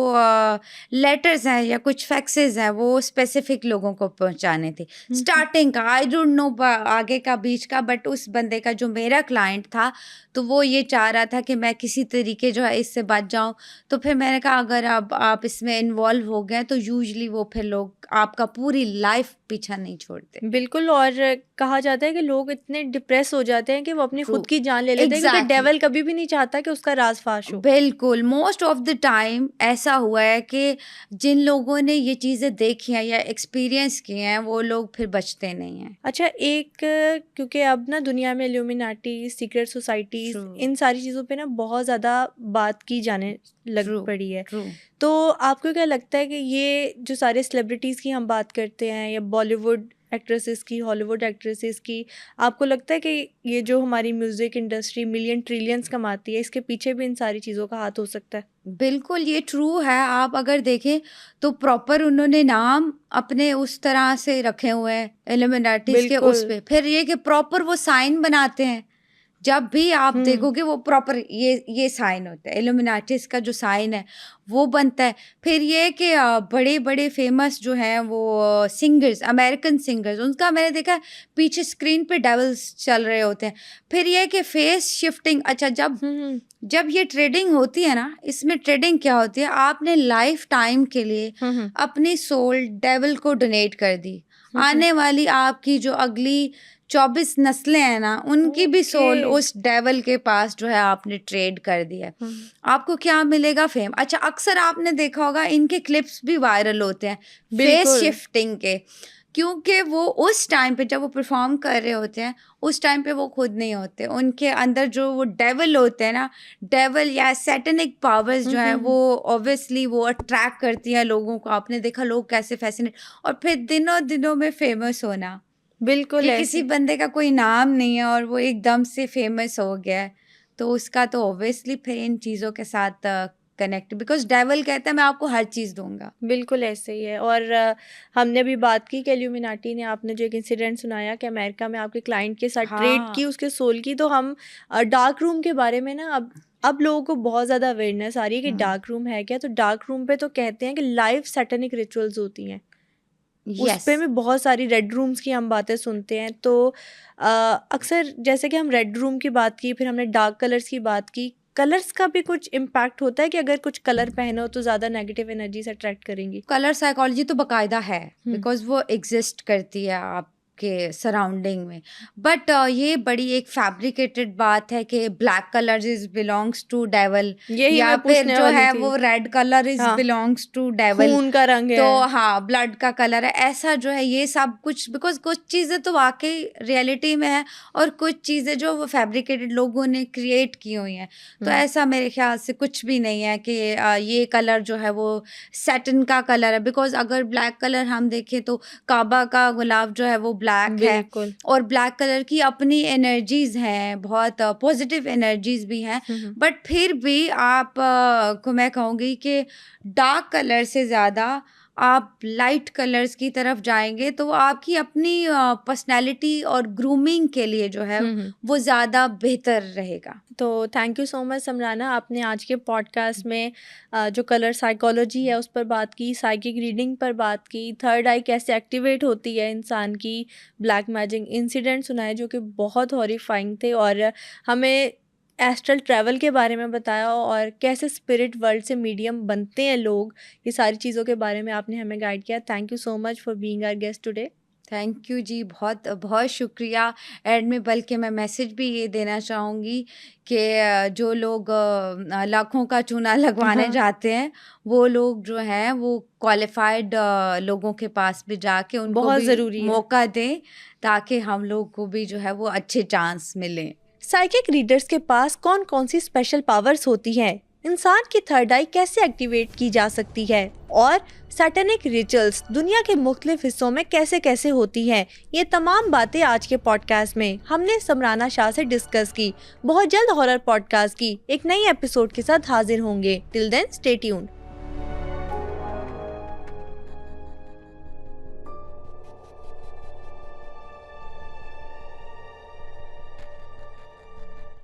लेटर्स हैं या कुछ फैक्सेस हैं वो स्पेसिफिक लोगों को पहुंचाने थे। स्टार्टिंग का आई डोंट नो आगे का बीच का, बट उस बंदे का जो मेरा क्लाइंट था तो वो ये चाह रहा था कि मैं किसी तरीके जो है इससे बच जाऊं। तो फिर मैंने कहा अगर आप इसमें इन्वॉल्व हो गए तो यूजुअली वो फिर लोग आपका पूरी लाइफ पीछा नहीं छोड़ते। बिल्कुल। और कहा जाता है कि लोग इतने डिप्रेस हो जाते हैं कि वो अपनी खुद की जान ले लेते हैं क्योंकि डेविल कभी भी नहीं चाहता कि उसका राज फाश हो। बिल्कुल, मोस्ट ऑफ द टाइम ऐसा हुआ है कि जिन लोगों ने ये चीज़ें देखी हैं या एक्सपीरियंस किए हैं वो लोग फिर बचते नहीं हैं। अच्छा, एक क्योंकि अब ना दुनिया में इल्यूमिनाटी, सीक्रेट सोसाइटीज, इन सारी चीज़ों पे ना बहुत ज़्यादा बात की जाने लग पड़ी है। तो आपको क्या लगता है कि ये जो सारे सेलिब्रिटीज़ की हम बात करते हैं या बॉलीवुड एक्ट्रेसेस की, हॉलीवुड एक्ट्रेसेस की, आपको लगता है कि ये जो हमारी म्यूज़िक इंडस्ट्री मिलियन ट्रिलियंस कमाती है, इसके पीछे भी इन सारी चीज़ों का हाथ हो सकता है? बिल्कुल, ये ट्रू है। आप अगर देखें तो प्रॉपर उन्होंने नाम अपने उस तरह से रखे हुए हैं इल्यूमिनाटीज़ के उस पे। फिर ये कि प्रॉपर वो साइन बनाते हैं जब भी आप देखोगे वो प्रॉपर ये साइन होता है, इल्यूमिनाटिस का जो साइन है वो बनता है। फिर ये कि बड़े बड़े फेमस जो हैं वो सिंगर्स, अमेरिकन सिंगर्स, उनका मैंने देखा है पीछे स्क्रीन पे डेविल्स चल रहे होते हैं। फिर ये कि फेस शिफ्टिंग, अच्छा जब ये ट्रेडिंग होती है ना, इसमें ट्रेडिंग क्या होती है, आपने लाइफ टाइम के लिए अपनी सोल डेविल को डोनेट कर दी, आने वाली आपकी जो अगली 24 नस्लें हैं ना, उनकी भी सोल उस डेविल के पास जो है आपने ट्रेड कर दिया है। आपको क्या मिलेगा? फेम। अच्छा, अक्सर आपने देखा होगा इनके क्लिप्स भी वायरल होते हैं फेस शिफ्टिंग के, क्योंकि वो उस टाइम पे जब वो परफॉर्म कर रहे होते हैं, उस टाइम पे वो खुद नहीं होते, उनके अंदर जो वो डेविल होते हैं ना, डेविल या सैटेनिक पावर्स जो है वो ऑब्वियसली वो अट्रैक्ट करती हैं लोगों को। आपने देखा लोग कैसे फैसिनेट, और फिर दिनों दिनों में फेमस होना, बिल्कुल कि किसी बंदे का कोई नाम नहीं है और वो एकदम से फेमस हो गया है, तो उसका तो ऑब्वियसली फिर इन चीज़ों के साथ कनेक्ट, बिकॉज डेविल कहता है मैं आपको हर चीज़ दूंगा। बिल्कुल ऐसे ही है। और हमने अभी बात की कि इल्यूमिनाटी ने, आपने जो एक इंसिडेंट सुनाया कि अमेरिका में आपके क्लाइंट के साथ ट्रेड की उसके सोल की, तो हम डार्क रूम के बारे में ना अब लोगों को बहुत ज़्यादा अवेयरनेस आ रही है कि डार्क रूम है क्या। तो डार्क रूम पे तो कहते हैं कि लाइव सैटेनिक रिचुअल्स होती हैं, उस पे में बहुत सारी रेड रूम्स की हम बातें सुनते हैं। तो अक्सर जैसे कि हम रेड रूम की बात की, फिर हमने डार्क कलर्स की बात की, कलर्स का भी कुछ इम्पैक्ट होता है कि अगर कुछ कलर पहनो तो ज़्यादा नेगेटिव एनर्जी से अट्रैक्ट करेंगी? कलर साइकोलॉजी तो बाकायदा है, बिकॉज वो एग्जिस्ट करती है आपके सराउंडिंग में, बट ये बड़ी एक फैब्रिकेटेड बात है कि black colour is belongs to devil, या फिर जो है वो red colour is belongs to devil, खून का रंग है, तो हाँ ब्लड का कलर है, ऐसा जो है ये सब कुछ, बिकॉज कुछ चीज़ें तो वाकई रियलिटी में है और कुछ चीज़ें जो वो फैब्रिकेटेड लोगों ने क्रिएट की हुई हैं। तो ऐसा मेरे ख्याल से कुछ भी नहीं है कि ये कलर जो है वो सैटिन का कलर है, बिकॉज अगर ब्लैक कलर हम देखें तो काबा का गुलाब जो है वो ब्लैक है, और ब्लैक कलर की अपनी एनर्जीज हैं, बहुत पॉजिटिव एनर्जीज भी हैं, बट फिर भी आप को मैं कहूँगी कि डार्क कलर से ज़्यादा आप लाइट कलर्स की तरफ जाएंगे तो आपकी अपनी पर्सनैलिटी और ग्रूमिंग के लिए जो है वो ज़्यादा बेहतर रहेगा। तो thank you so much Samrana, आपने आज के पॉडकास्ट में जो कलर साइकोलॉजी है उस पर बात की, साइकिक रीडिंग पर बात की, थर्ड आई कैसे एक्टिवेट होती है इंसान की, ब्लैक मैजिक इंसिडेंट सुनाए जो कि बहुत हॉरिफाइंग थे, और हमें एस्ट्रल ट्रैवल के बारे में बताया और कैसे स्पिरिट वर्ल्ड से मीडियम बनते हैं लोग, ये सारी चीज़ों के बारे में आपने हमें गाइड किया। Thank you so much for being our guest today. Thank you ji, बहुत बहुत शुक्रिया। एंड में बल्कि मैं मैसेज भी ये देना चाहूँगी कि जो लोग लाखों का चूना लगवाने जाते हैं, वो लोग जो हैं वो क्वालिफाइड लोगों के पास भी जाके उनको बहुत भी ज़रूरी मौका दें, ताकि हम लोग को भी जो है वो अच्छे चांस मिलें। साइकिक रीडर्स के पास कौन कौन सी स्पेशल पावर्स होती हैं, इंसान की थर्ड आई कैसे एक्टिवेट की जा सकती है, और सैटेनिक रिचुअल्स दुनिया के मुख्तलिफ हिस्सों में कैसे कैसे होती हैं, ये तमाम बातें आज के पॉडकास्ट में हमने समराना शाह से डिस्कस की। बहुत जल्द हॉरर पॉडकास्ट की एक नई एपिसोड के साथ हाजिर होंगे। Till then stay tuned.